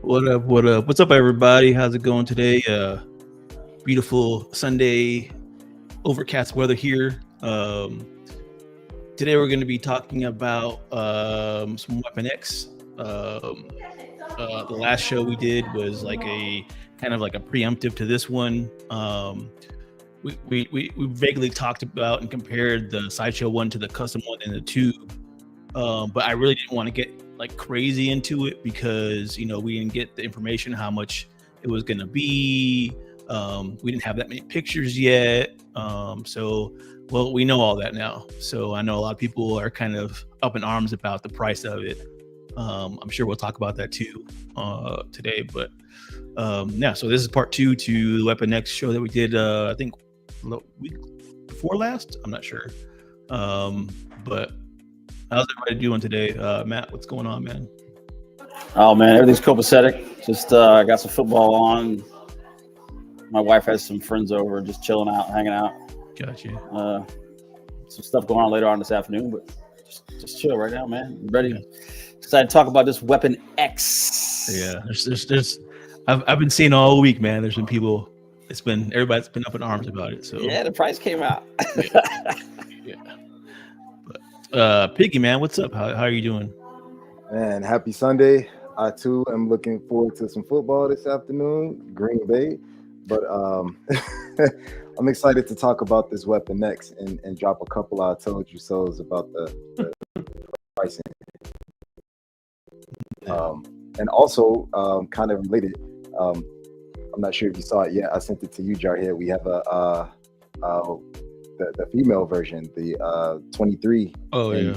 What up? What up? What's up, everybody? How's it going today? Beautiful Sunday, overcast weather here. Today we're going to be talking about some Weapon X. The last show we did was like a kind of like a preemptive to this one. We vaguely talked about and compared the Sideshow one to the custom one and the two. But I really didn't want to get like crazy into it because, we didn't get the information how much it was going to be. We didn't have that many pictures yet. Well, we know all that now. So I know a lot of people are kind of up in arms about the price of it. I'm sure we'll talk about that too today. But so this is part 2 to the Weapon X show that we did, I think, week before last. I'm not sure. But how's everybody doing today? Matt, what's going on, man? Oh, man, everything's copacetic. Just got some football on. My wife has some friends over, just chilling out, hanging out. Gotcha. Some stuff going on later on this afternoon, but just chill right now, man. I'm ready. Excited to talk about this Weapon X. Yeah, there's I've been seeing all week, man. There's been people. Everybody's been up in arms about it. So yeah, the price came out. Yeah. But Piggy, man, what's up? How are you doing? Man, happy Sunday. I too am looking forward to some football this afternoon, Green Bay. But I'm excited to talk about this Weapon X and drop a couple I told you so's about the pricing. And also kind of related, I'm not sure if you saw it yet. I sent it to you, Jarhead. We have the female version, the 23. Oh, in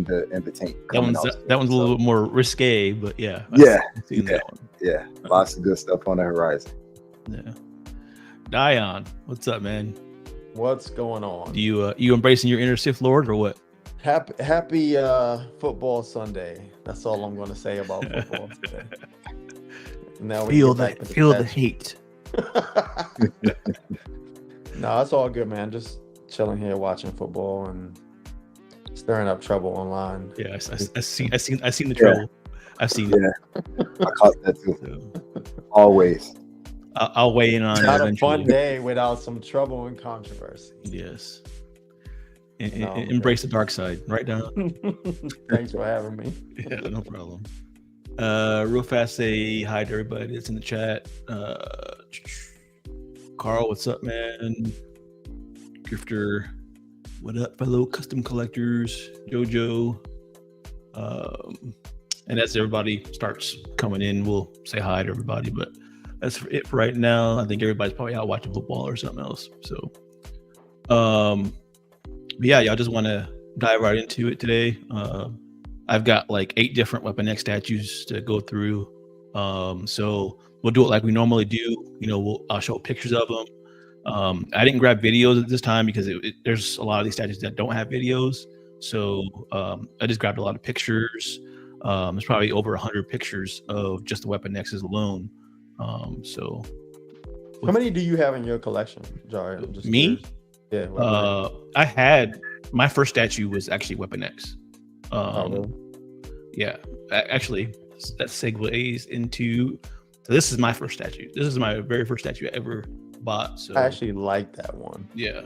the tank. That one's a little bit more risque, but yeah. I've seen that one. Yeah, lots of good stuff on the horizon. Yeah. Dion, what's up, man? What's going on? Do you embracing your inner Sith Lord or what? Happy football Sunday. That's all I'm going to say about football today. Now feel the hate. No, it's all good, man. Just chilling here watching football and stirring up trouble online. Yeah, I seen the trouble. I've seen it. I caught that too. Always. I'll weigh in on it. Not a fun day without some trouble and controversy. Yes. Embrace the dark side, right, Don? Thanks for having me. Yeah, no problem. Real fast, say hi to everybody that's in the chat. Carl, what's up, man? Grifter, what up, fellow custom collectors? Jojo. And as everybody starts coming in, we'll say hi to everybody. But that's it for right now. I think everybody's probably out watching football or something else. So, but yeah, y'all just want to dive right into it today. I've got like 8 different Weapon X statues to go through. So we'll do it like we normally do. I'll show pictures of them. I didn't grab videos at this time because there's a lot of these statues that don't have videos. So I just grabbed a lot of pictures. There's probably over 100 pictures of just the Weapon X's alone. So how many do you have in your collection, Jar? Me? Curious. Yeah. I had my first statue was actually Weapon X. Really? Yeah, actually, that segues into. So this is my first statue. This is my very first statue I ever bought. So I actually like that one. Yeah.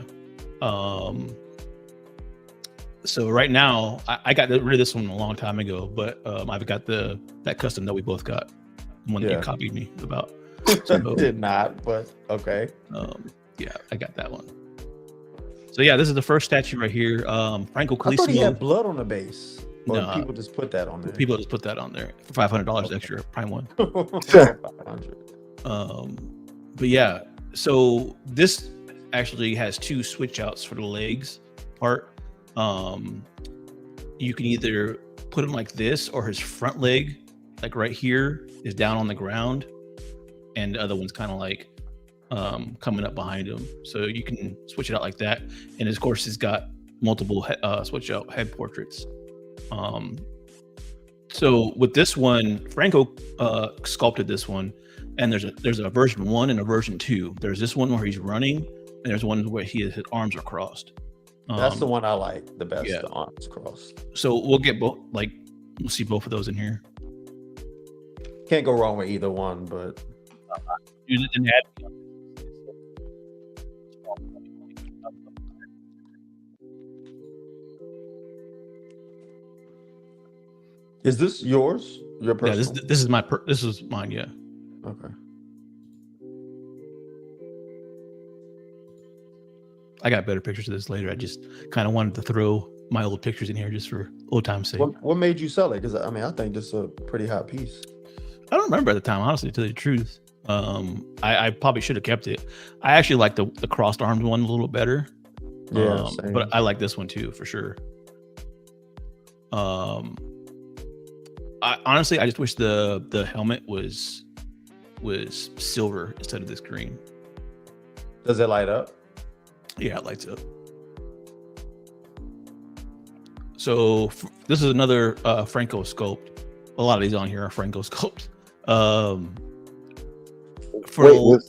So right now, I got rid of this one a long time ago, but I've got that custom that we both got, the one that you copied me about. So, did not, but okay. Yeah, I got that one. So yeah, this is the first statue right here. Franco Colissimo. I thought he had blood on the base. Or No, people just put that on there. People just put that on there for $500 extra, Prime 1. 500. But yeah, so this actually has 2 switch outs for the legs part. You can either put him like this, or his front leg, like right here, is down on the ground, and the other one's kind of like coming up behind him. So you can switch it out like that. And of course, it's got multiple switch out head portraits. So with this one, Franco sculpted this one, and there's a version 1 and a version 2. There's this one where he's running, and there's one where his arms are crossed. That's the one I like the best. Yeah. The arms crossed. So we'll get both. Like, we'll see both of those in here. can't go wrong with either one, but You didn't add. is this yours? Your Yeah, personal? this is this is mine. Yeah. Okay. I got better pictures of this later. I just kind of wanted to throw my old pictures in here just for old time's sake. What made you sell it? Because I mean, I think this is a pretty hot piece. I don't remember at the time, honestly, to tell you the truth. I probably should have kept it. I actually like the crossed armed one a little better. Yeah, same. But I like this one too for sure. I honestly just wish the helmet was silver instead of this green. Does it light up? Yeah, it lights up. So this is another Franco sculpt. A lot of these on here are Franco sculpts. Wait,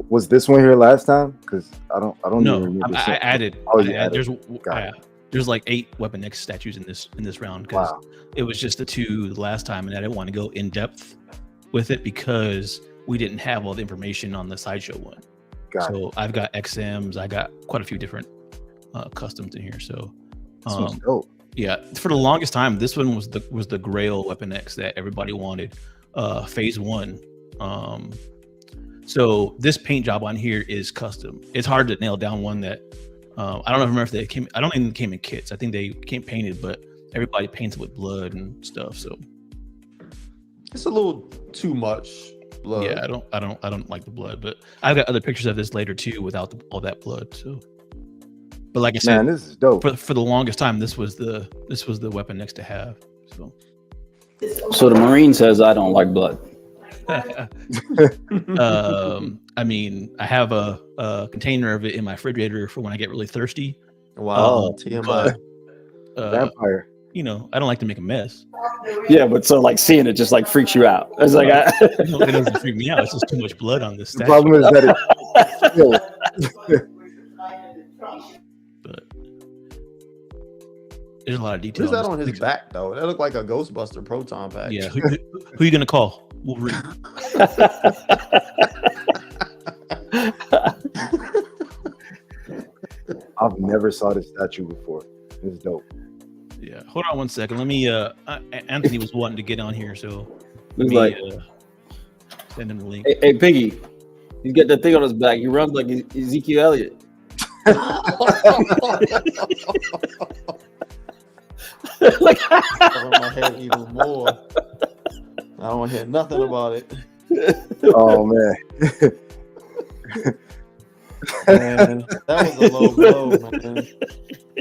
was this one here last time? Because I don't even No, remember. I added. Oh, you added. There's like 8 Weapon X statues in this round because Wow. it was just the 2 the last time, and I didn't want to go in depth with it because we didn't have all the information on the sideshow one. Got it. So I've got XMs. I got quite a few different customs in here. So This one's dope. yeah, for the longest time, this one was the Grail Weapon X that everybody wanted. Phase 1. So this paint job on here is custom. It's hard to nail down one that I don't remember if they came. I don't think they came in kits. I think they came painted, but everybody paints with blood and stuff. So It's a little too much blood. yeah, I don't like the blood, but I've got other pictures of this later too without all that blood. So, but like I said, Man, this is dope. for the longest time, this was the weapon next to have. So. So the Marine says I don't like blood. I mean, I have a container of it in my refrigerator for when I get really thirsty. Wow. TMI. Vampire. You know, I don't like to make a mess. Yeah, but so like seeing it just like freaks you out. It's like It doesn't freak me out. It's just too much blood on this The statue. problem is that it's still, But there's a lot of What detail. is that this on his picture. back though? That looked like a Ghostbuster proton pack. Yeah, who you gonna call? Wolverine. I've never saw this statue before. It's dope. Yeah, hold on one second. Let me. Anthony was wanting to get on here, so let He's me like, send him the link. hey Piggy, he's got that thing on his back. He runs like Ezekiel Elliott. Like, Over my head even more. I don't want to hear nothing about it. Oh man. Man, that was a low blow, man.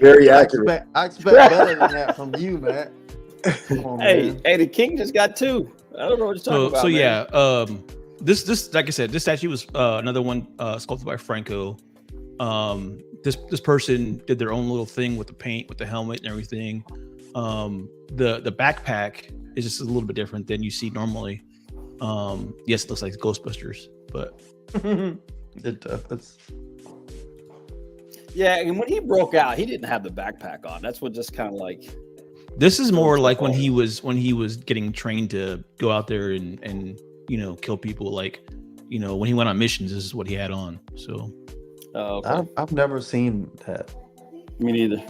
Very accurate. I expect better than that from you, man. Come on, hey, man. hey, the king just got 2. I don't know what you're talking about. So man. yeah, this like I said, this statue was another one sculpted by Franco. This person did their own little thing with the paint, with the helmet and everything. The backpack is just a little bit different than you see normally. Yes, it looks like Ghostbusters, but It does. Yeah, and when he broke out, he didn't have the backpack on. That's what just kind of like. this is more like when he was getting trained to go out there and kill people. Like when he went on missions, this is what he had on. So Oh, okay. I've never seen that. Me neither.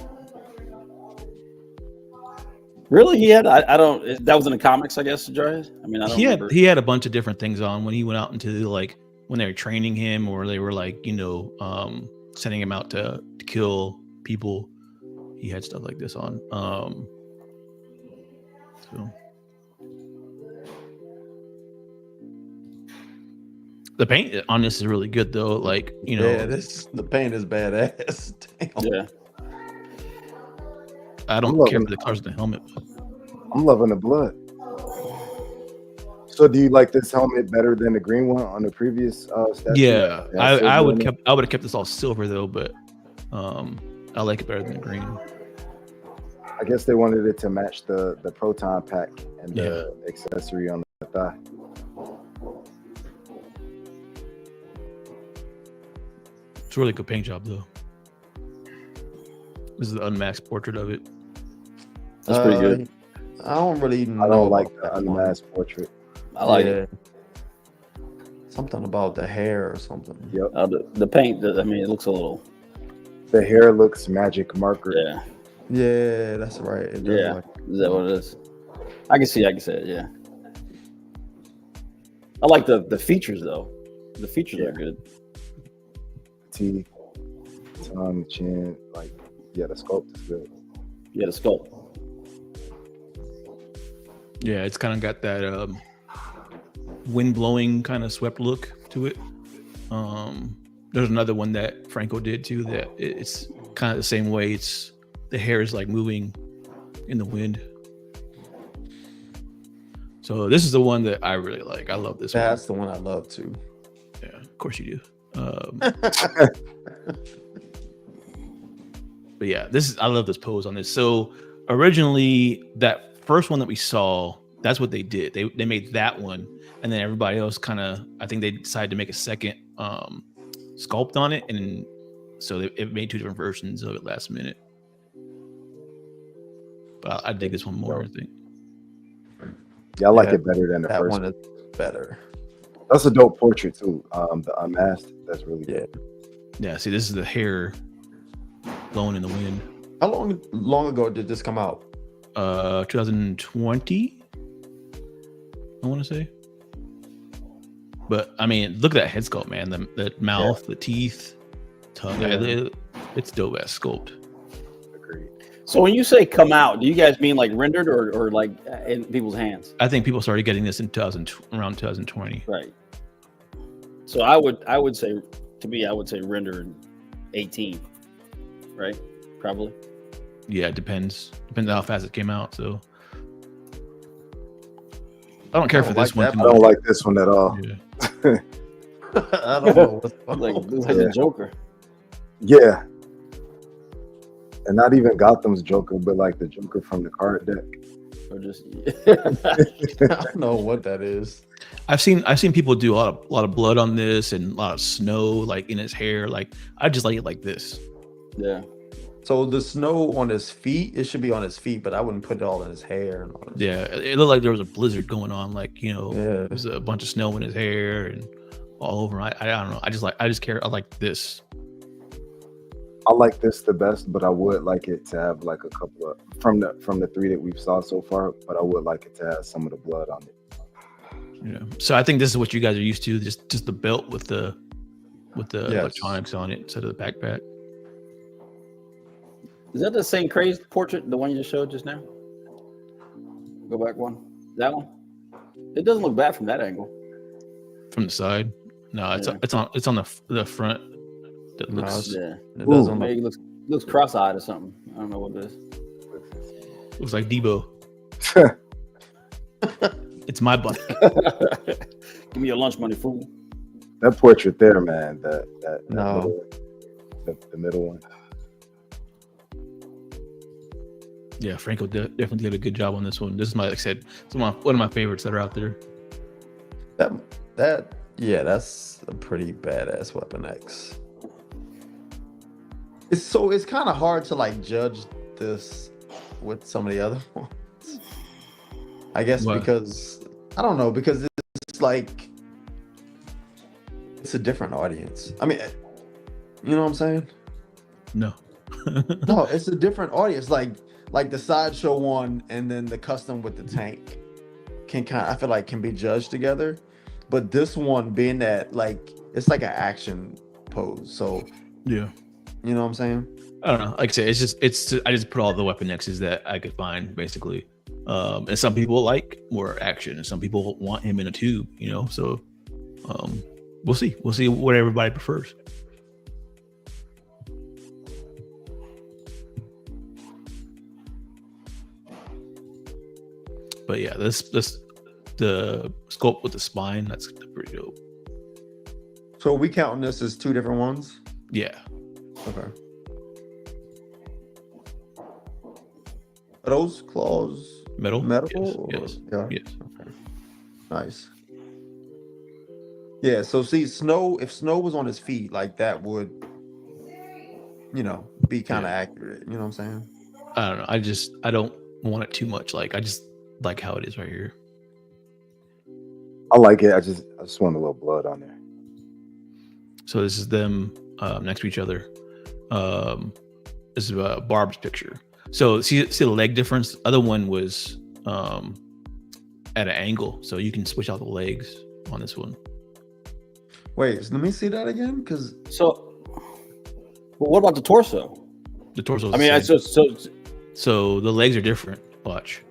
Really, he had. I don't. That was in the comics, I guess. Jarhead. I mean, I don't remember. he had a bunch of different things on when he went out into like when they were training him or they were like sending him out to kill people. He had stuff like this on. So the paint on this is really good though. Like Yeah, the paint is badass. Damn. Yeah. I don't care for the colors of the helmet. But I'm loving the blood. So do you like this helmet better than the green one on the previous statue? yeah, I silver would in it? I would have kept this all silver though, but I like it better than the green. I guess they wanted it to match the proton pack and the accessory on the thigh. It's a really good paint job though. This is the unmasked portrait of it. That's pretty good. I don't really know. I don't like about the that one. unmasked portrait. I like it. Something about the hair or something. Yep. The paint. I mean, it looks a little. The hair looks magic marker. Yeah. Yeah, that's right. It does Yeah. Is that what it is? I can see it. Yeah. I like the features though. The features are good. Teeth, tongue, chin, like the sculpt is good. Yeah, the sculpt. Yeah, it's kind of got that wind blowing kind of swept look to it. There's another one that Franco did too that it's kind of the same way. It's the hair is like moving in the wind. So this is the one that I really like. I love this one. That's the one I love too. Yeah, of course you do. But yeah, I love this pose on this. So originally, that first one that we saw, that's what they did. They made that one, and then everybody else kind of, I think they decided to make a second sculpt on it, and so it made two different versions of it last minute. But I dig this one more, I think. Yeah, I like it better than the that first one. Is better. That's a dope portrait too. The unmasked, that's really good. Yeah, see, this is the hair blowing in the wind. How long ago did this come out? 2020, I want to say. But I mean, look at that head sculpt, man. The mouth, the teeth, tongue. It's dope ass sculpt. Agreed. So when you say come out, do you guys mean like rendered or like in people's hands? I think people started getting this in around 2020. Right. So I would say, to me, I would say rendered 18, right? Probably. Yeah, it depends on how fast it came out. So I don't care for this one. I don't like this one at all. Yeah. I don't know. Looks like the Joker. Yeah. And not even Gotham's Joker, but like the Joker from the card deck. Or just I don't know what that is. I've seen people do a lot of blood on this and a lot of snow like in his hair. Like I just like it like this. yeah. So the snow on his feet, it should be on his feet, but I wouldn't put it all in his hair. And all this. Yeah, it looked like there was a blizzard going on. Like Yeah. there's a bunch of snow in his hair and all over. I don't know. I like this. I like this the best, but I would like it to have like a couple of from the three that we've saw so far. But I would like it to have some of the blood on it. Yeah. So I think this is what you guys are used to. Just the belt with the Yes. electronics on it instead of the backpack. Is that the same crazed portrait, the one you just showed just now? Go back one. That one? It doesn't look bad from that angle. From the side. No, it's on the front. That No, looks Yeah. It does on Maybe it looks cross-eyed or something. I don't know what it is. looks like Debo. It's my bunny. Give me your lunch money, fool. That portrait there, man. That No. the middle one. Yeah, Franco definitely did a good job on this one. This is like I said, it's one of my favorites that are out there. That's a pretty badass Weapon X. It's kind of hard to like judge this with some of the other ones. I guess Why? because I don't know, because it's like it's a different audience. I mean, you know what I'm saying? No. No, it's a different audience. Like the sideshow one and then the custom with the tank I feel like can be judged together. But this one being that like it's like an action pose. So Yeah. you know what I'm saying? I don't know. Like I said, I just put all the Weapon X's that I could find basically. And some people like more action and some people want him in a tube, so we'll see what everybody prefers. But yeah, this the sculpt with the spine, that's pretty dope. So are we counting this as two different ones? Yeah. Okay. Are those claws Metal? metal? Yes. Yeah. Yes. Okay. Nice. Yeah, so see, if Snow was on his feet, like that would, be kind of accurate. You know what I'm saying? I don't know. I don't want it too much. Like I just like how it is right here. I like it. I just want a little blood on there. So this is them next to each other. This is Barb's picture. So see the leg difference. The other one was at an angle, so you can switch out the legs on this one. Wait, so let me see that again, because So, well, what about the torso? The torso. I mean, so the legs are different. Watch.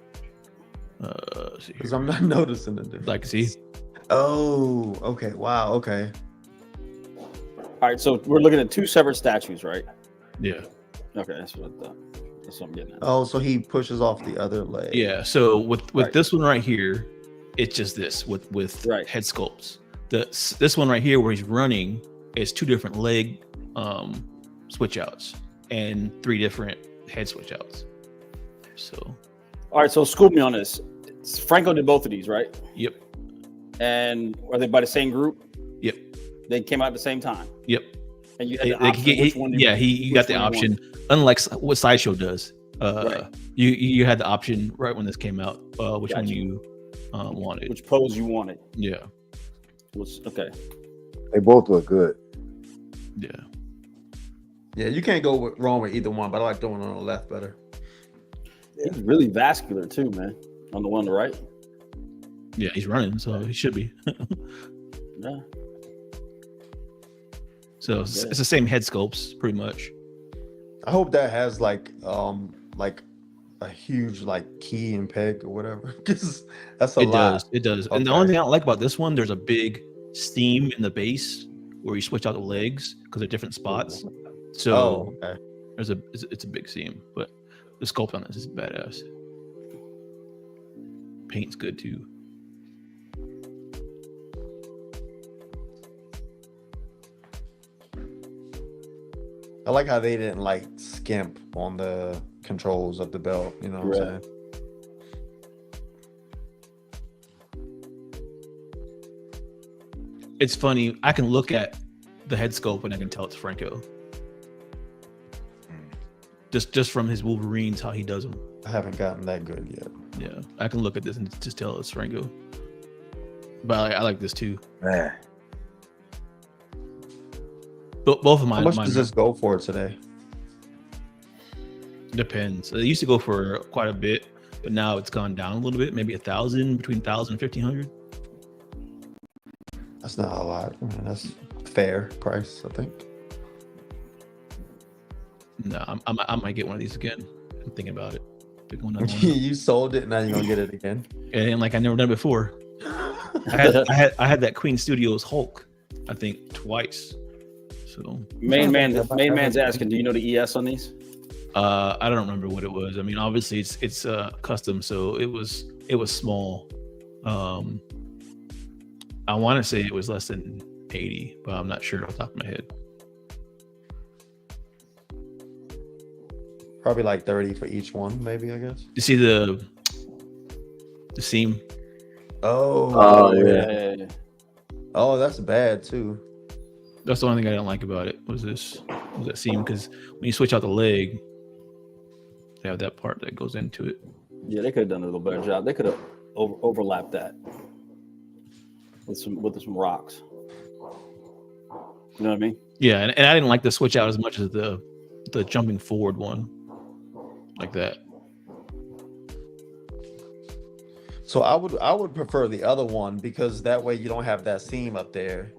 See because here. I'm not noticing the difference. Like, see? Oh, okay. Wow. Okay. all right. So we're looking at two separate statues, right? Yeah. Okay, that's what I'm getting at. Oh, so he pushes off the other leg. Yeah. So with Right. this one right here, it's just this with Right. head sculpts. This one right here where he's running is 2 different leg switch outs and 3 different head switch outs. So All right, so school me on this. Franco did both of these, right? yep. And are they by the same group? Yep. They came out at the same time. Yep. And you had He- the like, option, he- which one do you- yeah, he got which the one you option. Unlike what Sideshow does, Right. you had the option right when this came out, which one Gotcha. you wanted. Which pose you wanted? Yeah, Okay. They both look good. yeah. Yeah, you can't go wrong with either one, but I like the one on the left better. He's really vascular too, man. On the one on the right. Yeah, he's running, so he should be. Yeah. So it's the same head sculpts, pretty much. I hope that has like a huge like key and peg or whatever, because that's a It lot. does. It does. And the Okay. only thing I don't like about this one, there's a big seam in the base where you switch out the legs because they're different spots. So Oh, okay. it's a big seam, but the sculpt on this is badass. Paint's good too. I like how they didn't like skimp on the controls of the belt. You know what I'm Right. saying? It's funny. I can look at the head sculpt and I can tell it's Franco. Just from his Wolverines, how he does them. I haven't gotten that good yet. Yeah, I can look at this and just tell it's Franco. But I like this too. Man, But both of mine. How much mine does this go for today? depends. It used to go for quite a bit, but now it's gone down a little bit. Maybe 1,000, between 1,000 and 1,500. That's not a lot. I mean, that's fair price, I think. No, I might get one of these again. I'm thinking about it. Pick one up. You sold it, now you're gonna get it again. And like I never done it before. I had that Queen Studios Hulk, I think twice. So Main man's asking, do you know the ES on these? I don't remember what it was. I mean, obviously it's custom, so it was small. I want to say it was less than 80, but I'm not sure off the top of my head. Probably like 30 for each one, maybe, I guess. You see the seam? Oh, yeah. Yeah. Oh, that's bad too. That's the only thing I didn't like about it was that seam, because when you switch out the leg, they have that part that goes into it. Yeah, they could have done a little better job. They could have overlapped that with some rocks. You know what I mean? Yeah, and I didn't like the switch out as much as the jumping forward one, like that. So I would prefer the other one, because that way you don't have that seam up there.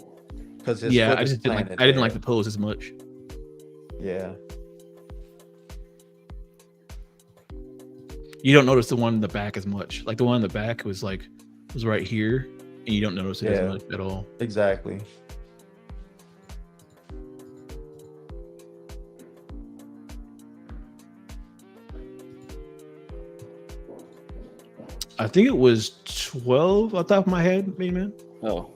Because Yeah, I just didn't like the pose as much. Yeah. You don't notice the one in the back as much. Like the one in the back was right here, and you don't notice it Yeah. as much at all. Exactly. I think it was 12 off the top of my head, maybe, man. Oh,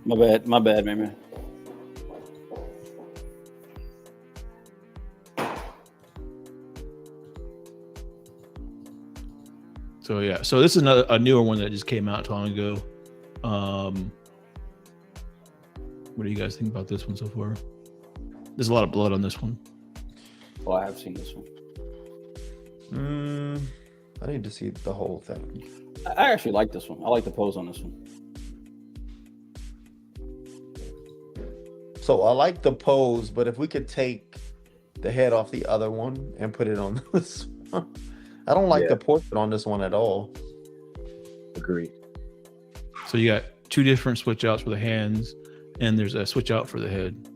my bad, man. So yeah, so this is a newer one that just came out not long ago. What do you guys think about this one so far? There's a lot of blood on this one. Oh, I have seen this one. I need to see the whole thing. I actually like this one. I like the pose on this one. So I like the pose, but if we could take the head off the other one and put it on this one. I don't like Yeah. the portrait on this one at all. Agreed. So you got two different switch outs for the hands, and there's a switch out for the head.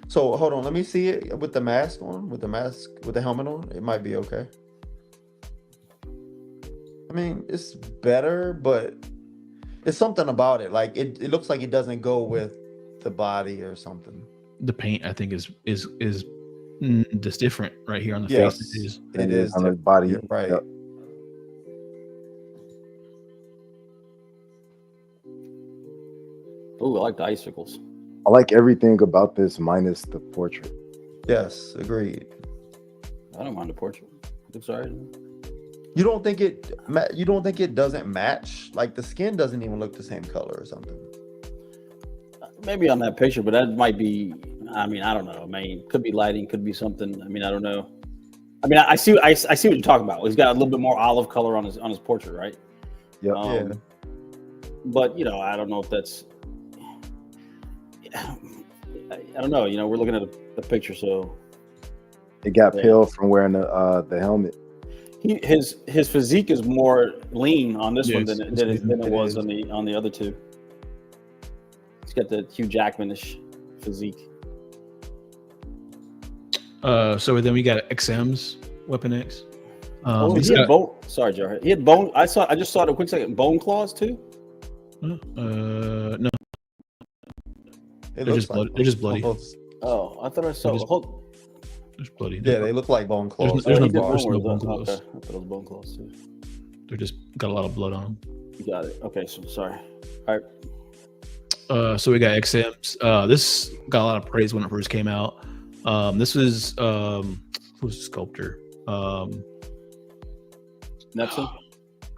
So hold on, let me see it with the mask on, with the helmet on. It might be okay. I mean, it's better, but it's something about it. Like it looks like it doesn't go with the body or something. The paint, I think, is just different right here on the Yes, face. It is. it is on the different. body. You're right. Yep. Ooh, I like the icicles. I like everything about this minus the portrait. Yes, agreed. I don't mind the portrait. Looks alright. You don't think it doesn't match? Like the skin doesn't even look the same color or something. Maybe on that picture, but that might be. I mean, I don't know. I mean, could be lighting, could be something. I mean, I don't know. I mean, I see what you're talking about. He's got a little bit more olive color on his portrait, right? Yep. Yeah. But you know, I don't know if that's. I don't know. You know, we're looking at the picture, so It got Yeah. pale from wearing the helmet. his physique is more lean on this Yeah, one than it was is. on the other two. He's got the Hugh Jackman-ish physique. So then we got XM's Weapon X. He He's had got- bone. Sorry, Joe. He had bone. I just saw it a quick second. Bone claws too. no, It They're looks just bloody- they're just bloody. almost- Oh, I thought I saw. just- Hold, there's bloody. Yeah, they look like bone claws. There's he no did bone- there's no bone bone claws. claws. Okay, I thought it was bone claws too. They're just got a lot of blood on them. You got it. Okay, so sorry. All right. So we got XM's. This got a lot of praise when it first came out. This was who's the sculptor? Nepson.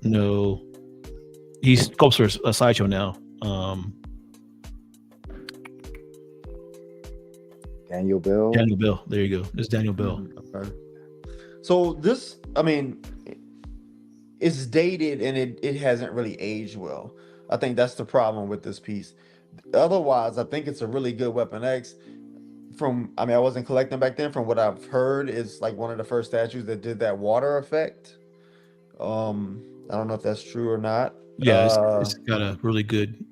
No, he sculpts for a Sideshow now. Daniel Bell. Daniel Bell. There you go. This is Daniel Bell. Okay. So this, I mean, it's dated and it hasn't really aged well. I think that's the problem with this piece. Otherwise, I think it's a really good Weapon X. I wasn't collecting back then. From what I've heard, it's like one of the first statues that did that water effect. I don't know if that's true or not. Yeah, it's got a really good.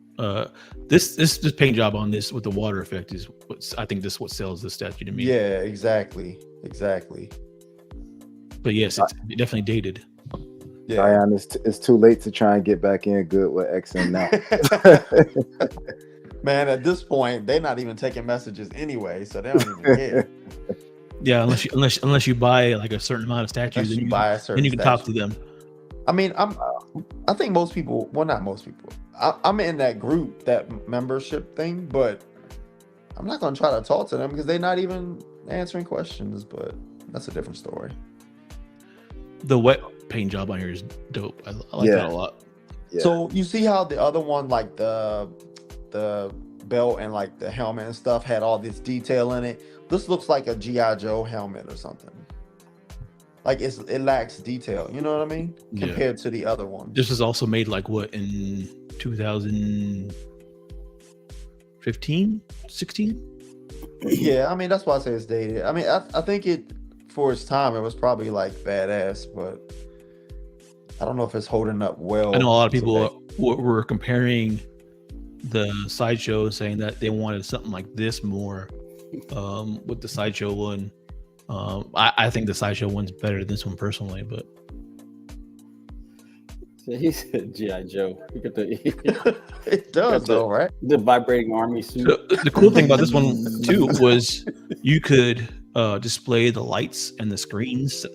This paint job on this with the water effect is I think this is what sells this statue to me. Yeah, exactly. But yes, it's definitely dated. Yeah. Zion, it's too late to try and get back in good with XM now. Man, at this point, they're not even taking messages anyway, so they don't even care. Yeah, unless you buy like a certain amount of statues, Unless then you buy a certain then you can talk statue. to them. I mean, I think most people, well, not most people. I'm in that group, that membership thing, but I'm not going to try to talk to them because they're not even answering questions, but that's a different story. The wet paint job on here is dope. I like Yeah. that a lot. Yeah. So you see how the other one, like the belt and like the helmet and stuff had all this detail in it. This looks like a G.I. Joe helmet or something. Like it lacks detail, you know what I mean? Yeah. Compared to the other one. This was also made like what in 2015, 16? Yeah, I mean that's why I say it's dated. I mean, I think it for its time it was probably like badass, but I don't know if it's holding up well. I know a lot of today. people were comparing the Sideshow, saying that they wanted something like this more with the Sideshow one. I think the Sideshow one's better than this one personally, but He said G.I. Joe. Look at the It does though, right? the vibrating army suit. the cool thing about this one too was you could display the lights and the screens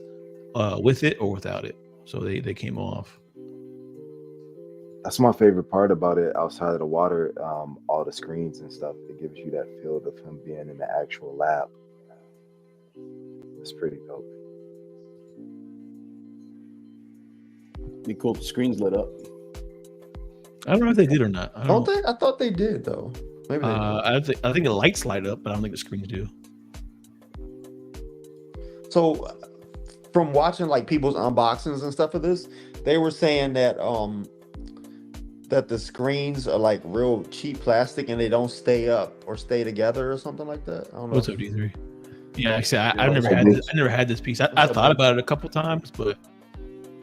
with it or without it, so they came off. That's my favorite part about it. Outside of the water, all the screens and stuff, it gives you that feel of him being in the actual lab. It's pretty dope. Be cool if the screen's lit up. I don't know if they did or not. I Don't don't know. they? I thought they did though. Maybe they I think the lights light up, but I don't think the screens do. So from watching like people's unboxings and stuff of this, they were saying that that the screens are like real cheap plastic and they don't stay up or stay together or something like that. I don't know. What's up, D3? Yeah, actually, I've What's never up, had dude? this. I never had this piece. I up, thought dude? about it a couple times, but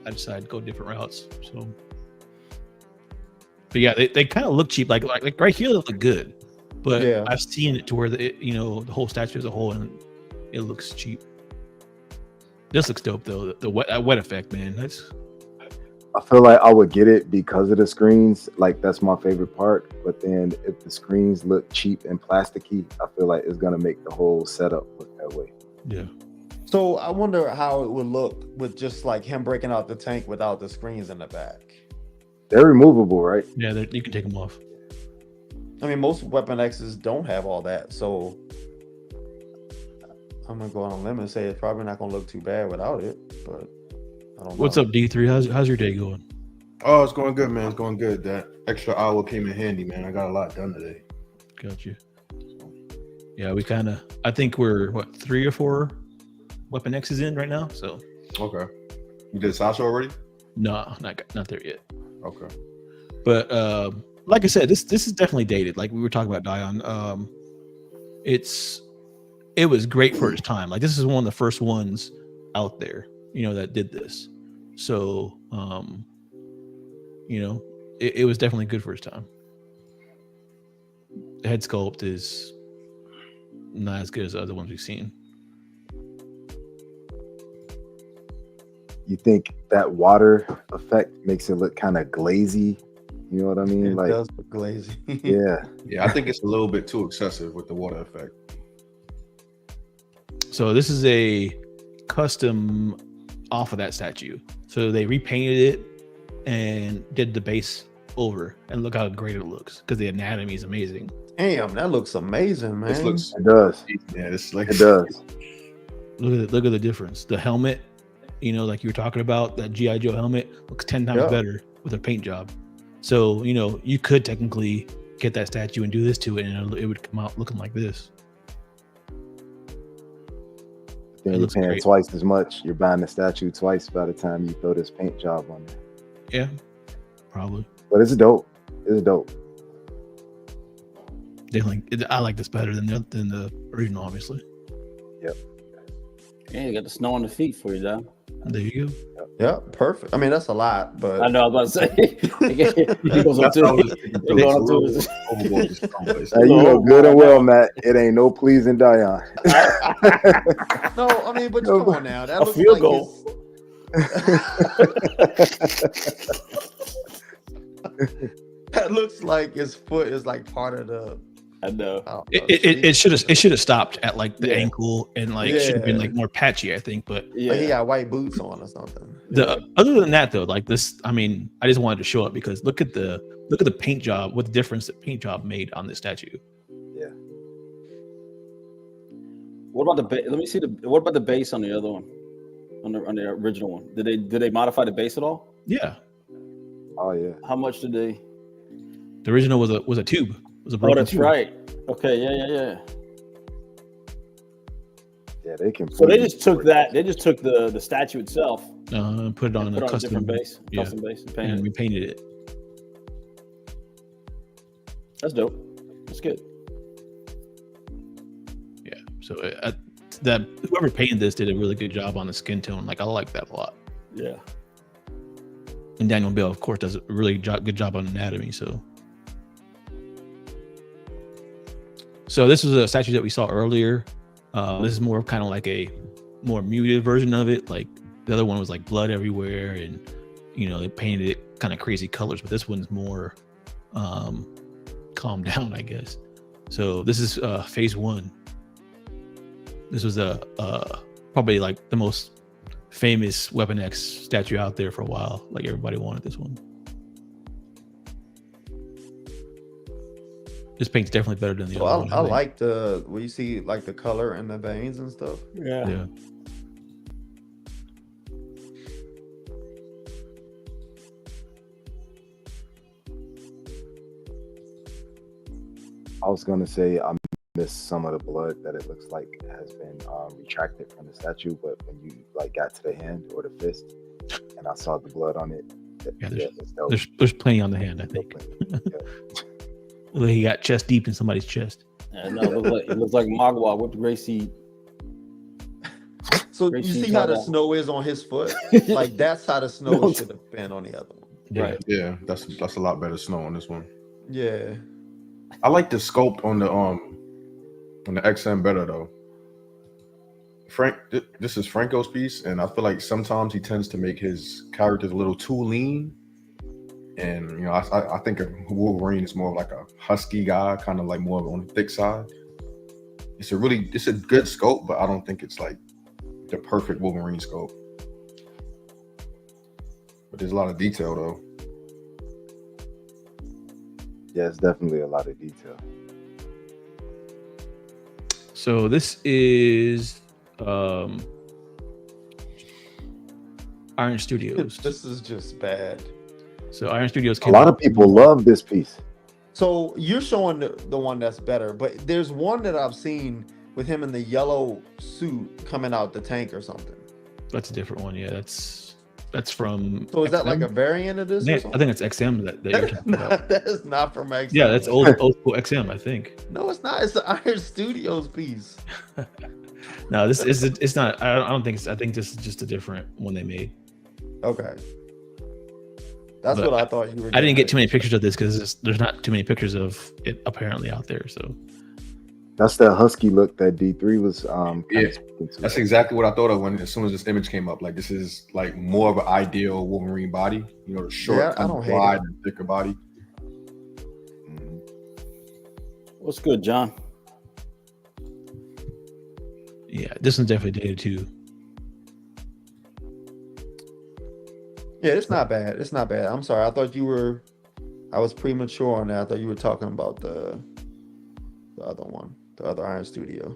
I decided to go different routes. So, but yeah, they kind of look cheap. Like right here, they look good, but Yeah. I've seen it to where the whole statue as a whole, and it looks cheap. This looks dope though. The wet effect, man. That's I feel like I would get it because of the screens. Like that's my favorite part. But then if the screens look cheap and plasticky, I feel like it's gonna make the whole setup look that way. yeah. So I wonder how it would look with just like him breaking out the tank without the screens in the back. They're removable, right? Yeah, you can take them off. I mean, most Weapon X's don't have all that, so I'm gonna go on a limb and say it's probably not gonna look too bad without it. But I don't know. What's up, D3? How's your day going? Oh, it's going good, man. It's going good. That extra hour came in handy, man. I got a lot done today. Got you. Yeah, we kind of. I think we're 3 or 4 Weapon X's in right now. So Okay. You did Sasha already? no, not there yet. Okay. But like I said, this is definitely dated. Like we were talking about Dion. It was great for its time. Like this is one of the first ones out there, that did this. So it was definitely good for its time. The head sculpt is not as good as the other ones we've seen. You think that water effect makes it look kind of glazy? You know what I mean? It Like, does look lazy. yeah. Yeah, I think it's a little bit too excessive with the water effect. So this is a custom off of that statue. So they repainted it and did the base over, and look how great it looks because the anatomy is amazing. Damn, that looks amazing, man. This looks, It does. yeah, it's like It does. Look at the difference. The helmet, like you were talking about, that GI Joe helmet looks 10 times Yeah. better with a paint job. So you could technically get that statue and do this to it, and it would come out looking like this. Then It you're looks paying great. twice as much. You're buying the statue twice by the time you throw this paint job on there. Yeah, probably. But it's dope. It's dope. I like this better than the original, obviously. Yeah, you got the snow on the feet for you, Don. There you go. Yeah, perfect. I mean, that's a lot, but I know. I was about to say. He goes up That's what I was to. thinking He too. goes It's up a to little his- overboard with the strong, but it's- Hey, you know good and well, Matt. It ain't no pleasing Dion. no, I mean, but No, come on now. That a looks field like goal. that looks like his foot is like part of the. I know. It should have stopped at like the Yeah. ankle and like should have been Yeah. like more patchy, I think. But Yeah. Like he got white boots on or something. other than that though, like this, I mean, I just wanted to show it because look at the paint job, what the difference that paint job made on this statue. What about the base? Let me see What about the base on the other one? On the original one, did they modify the base at all? Yeah, Oh yeah. How much did they? the original was a tube. It was a Oh, broken that's tube. right. Okay, yeah. Yeah, they can. So they just took that. They just took the statue itself, Put it on and a put it on a custom different base, yeah. custom base, and and painted. repainted it. That's dope. That's good. Yeah. So that whoever painted this did a really good job on the skin tone. Like I like that a lot. Yeah. And Daniel Bell, of course, does a really good job on anatomy. So this was a statue that we saw earlier. This is more kind of like a more muted version of it. Like the other one was like blood everywhere, and they painted it kind of crazy colors. But this one's more calmed down, I guess. So this is phase 1. This was probably like the most famous Weapon X statue out there for a while. Like everybody wanted this one. This paint's definitely better than the So other one. I think. like the where you see like the color and the veins and stuff. Yeah. Yeah. I was gonna say I missed some of the blood that it looks like has been retracted from the statue, but when you like got to the hand or the fist, and I saw the blood on it. Yeah, that was there's plenty on the hand, I think. Well, he got chest deep in somebody's chest. Yeah, no, it looks like Magua whipped Gracie. So Great you scene, see how the Tyler. snow is on his foot? Like that's how the snow No. should have been on the other one. Yeah. Right. Yeah, that's a lot better snow on this one. Yeah. I like the sculpt on the XM better though. This is Franco's piece, and I feel like sometimes he tends to make his characters a little too lean. And you know, I think of Wolverine is more of like a husky guy, kind of like more on the thick side. It's a good sculpt, but I don't think it's like the perfect Wolverine sculpt. But there's a lot of detail though. Yeah, it's definitely a lot of detail. So this is Iron Studios. This is just bad. So Iron Studios A came lot out. of people love this piece. So you're showing the one that's better, but there's one that I've seen with him in the yellow suit coming out the tank or something. That's a different one. Yeah, that's from. So is that like XM? a variant of this? I or think something? it's XM that you're talking about. That is not from X. Yeah, that's old school XM, I think. No, it's not. It's the Iron Studios piece. No, this is it's not. I don't think it's. I think this is just a different one they made. Okay. That's But what I thought you were. I didn't get getting too many pictures of this because there's not too many pictures of it apparently out there. So That's that husky look that D3 was Yeah, speaking to. That's exactly what I thought of as soon as this image came up. Like this is like more of an ideal Wolverine body. You know, the short, Yeah, I kind of don't hate wide, it. and thicker body. Mhm. What's good, John? yeah, this one's definitely dated too. Yeah, it's not bad. It's not bad. I'm sorry. I thought you were. I was premature on that. I thought you were talking about the other one, the other Iron Studio.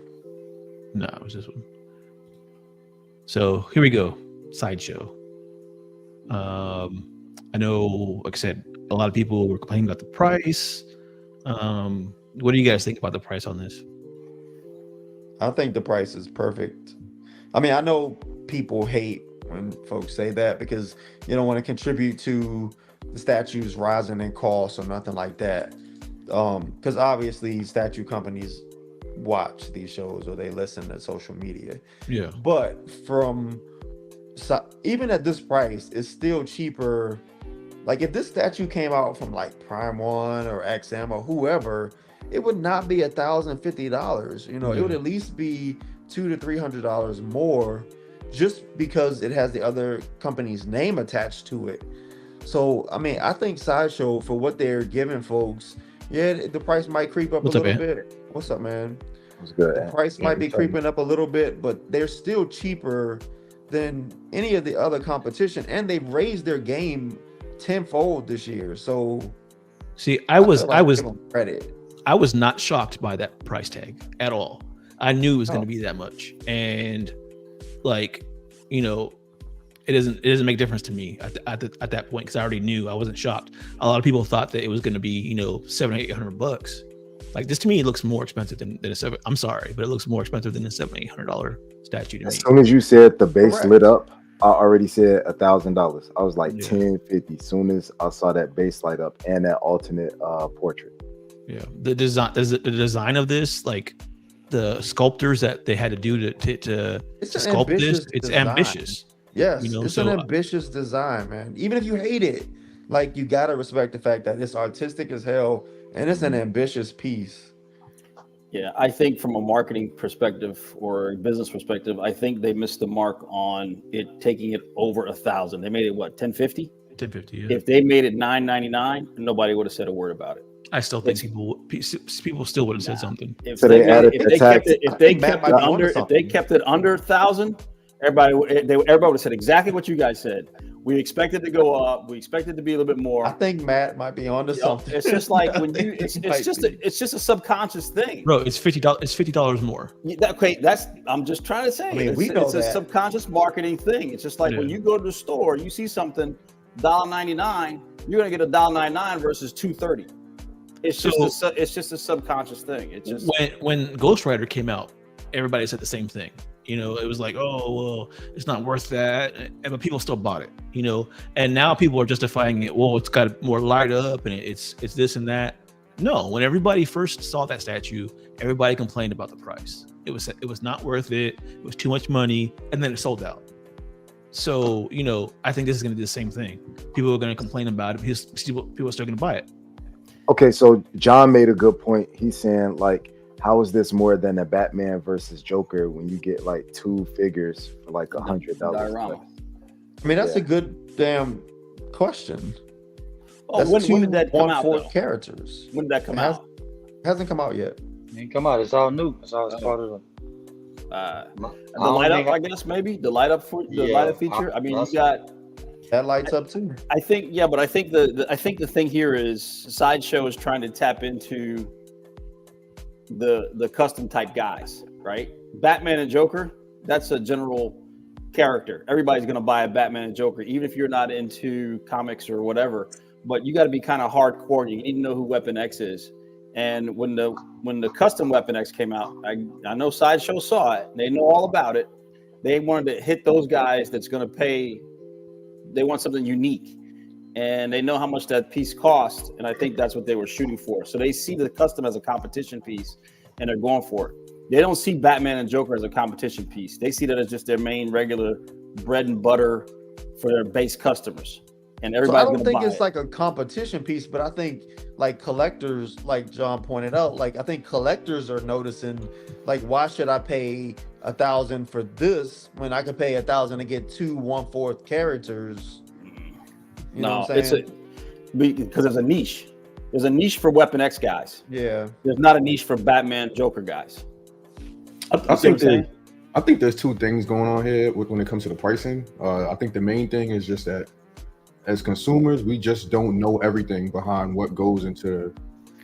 No, it was this one. So here we go. Sideshow. I know, like I said, a lot of people were complaining about the price. What do you guys think about the price on this? I think the price is perfect. I mean, I know people hate when folks say that because you don't want to contribute to the statues rising in cost or nothing like that. Because obviously statue companies watch these shows or they listen to social media. Yeah. But even at this price, it's still cheaper. Like if this statue came out from like Prime One or XM or whoever, it would not be $1,050. You know, it would at least be $200 to $300 more, just because it has the other company's name attached to it. So I mean, I think Sideshow, for what they're giving folks, yeah, the price might creep up What's a up, little man? bit. What's up, man? It's good. The price might be Tell you. creeping up a little bit, but they're still cheaper than any of the other competition, and they've raised their game tenfold this year. So See, feel like I was give them credit. I was not shocked by that price tag at all. I knew it was going Oh. to be that much, and like, you know, it doesn't make a difference to me at that point because I already knew. I wasn't shocked. A lot of people thought that it was going to be, you know, $700 or $800. Like this to me, it looks more expensive than a seven. I'm sorry, but it looks more expensive than a $700, $800 statue to me. As soon as you said the base Correct. lit up, I already said $1,000. I was like Yeah. 1050. As soon as I saw that base light up and that alternate portrait. Yeah, the design of this, like the sculptors that they had to do to It's an sculpt this, ambitious it's design. ambitious. Yes, You know, it's so- an ambitious design, man. Even if you hate it, like you gotta respect the fact that it's artistic as hell and it's an ambitious piece. Yeah, I think from a marketing perspective or a business perspective, I think they missed the mark on it taking it over 1,000. They made it what, 1050? 1050. Yeah. If they made it 999, nobody would have said a word about it. I still think people still would have said something. If So they, they made added it, if the they kept tax. it, I if they think Matt kept might it be onto under, if they something. kept it under 1,000, everybody would have said exactly what you guys said. We expect it to go up. We expect it to be a little bit more. I think Matt might be onto You know, something. it's just like when I you, think it's he might just be. it's just a subconscious thing. Bro, it's $50. It's $50 more. Okay, that's I'm just trying to say. I mean, it's, we know it's a that. subconscious marketing thing. It's just like when Yeah. you go to the store, you see something $1.99, you're gonna get $1.99 versus $2.30. It's just a subconscious thing. It's just When Ghost Rider came out, everybody said the same thing. You know, it was like, oh well, it's not worth that, but people still bought it. You know, and now people are justifying it. Well, it's got more light up, and it's this and that. No, when everybody first saw that statue, everybody complained about the price. It was not worth it. It was too much money, and then it sold out. So, you know, I think this is going to do the same thing. People are going to complain about it because people are still going to buy it. Okay, so John made a good point. He's saying, like, how is this more than a Batman versus Joker when you get like 2 figures for like $100? Diorama. I mean, that's a good damn question. Oh, That's when did that come out? 1/4 Though? characters. When did that come It has- out? Hasn't come out yet. Ain't come out. It's all new. It's all part of The light up, I guess maybe the light up for the light up feature. I mean, you got. That lights up too. I think, yeah, but I think the thing here is Sideshow is trying to tap into the custom type guys, right? Batman and Joker, that's a general character. Everybody's gonna buy a Batman and Joker, even if you're not into comics or whatever. But you got to be kind of hardcore. You need to know who Weapon X is. And when the custom Weapon X came out, I know Sideshow saw it. They know all about it. They wanted to hit those guys that's gonna pay. They want something unique, and they know how much that piece costs, and I think that's what they were shooting for. So they see the custom as a competition piece, and they're going for it. They don't see Batman and Joker as a competition piece. They see that as just their main regular bread and butter for their base customers, and So I everybody's don't going to think buy it's it. like a competition piece, but I think like collectors, like John pointed out, like I think collectors are noticing, like, why should I pay $1,000 for this when I could pay $1,000 to get 2 1/4 characters? You know No, what I'm saying? because there's a niche. There's a niche for Weapon X guys. Yeah. There's not a niche for Batman Joker guys. I You see think what I'm saying? I think there's 2 things going on here when it comes to the pricing. I think the main thing is just that as consumers, we just don't know everything behind what goes into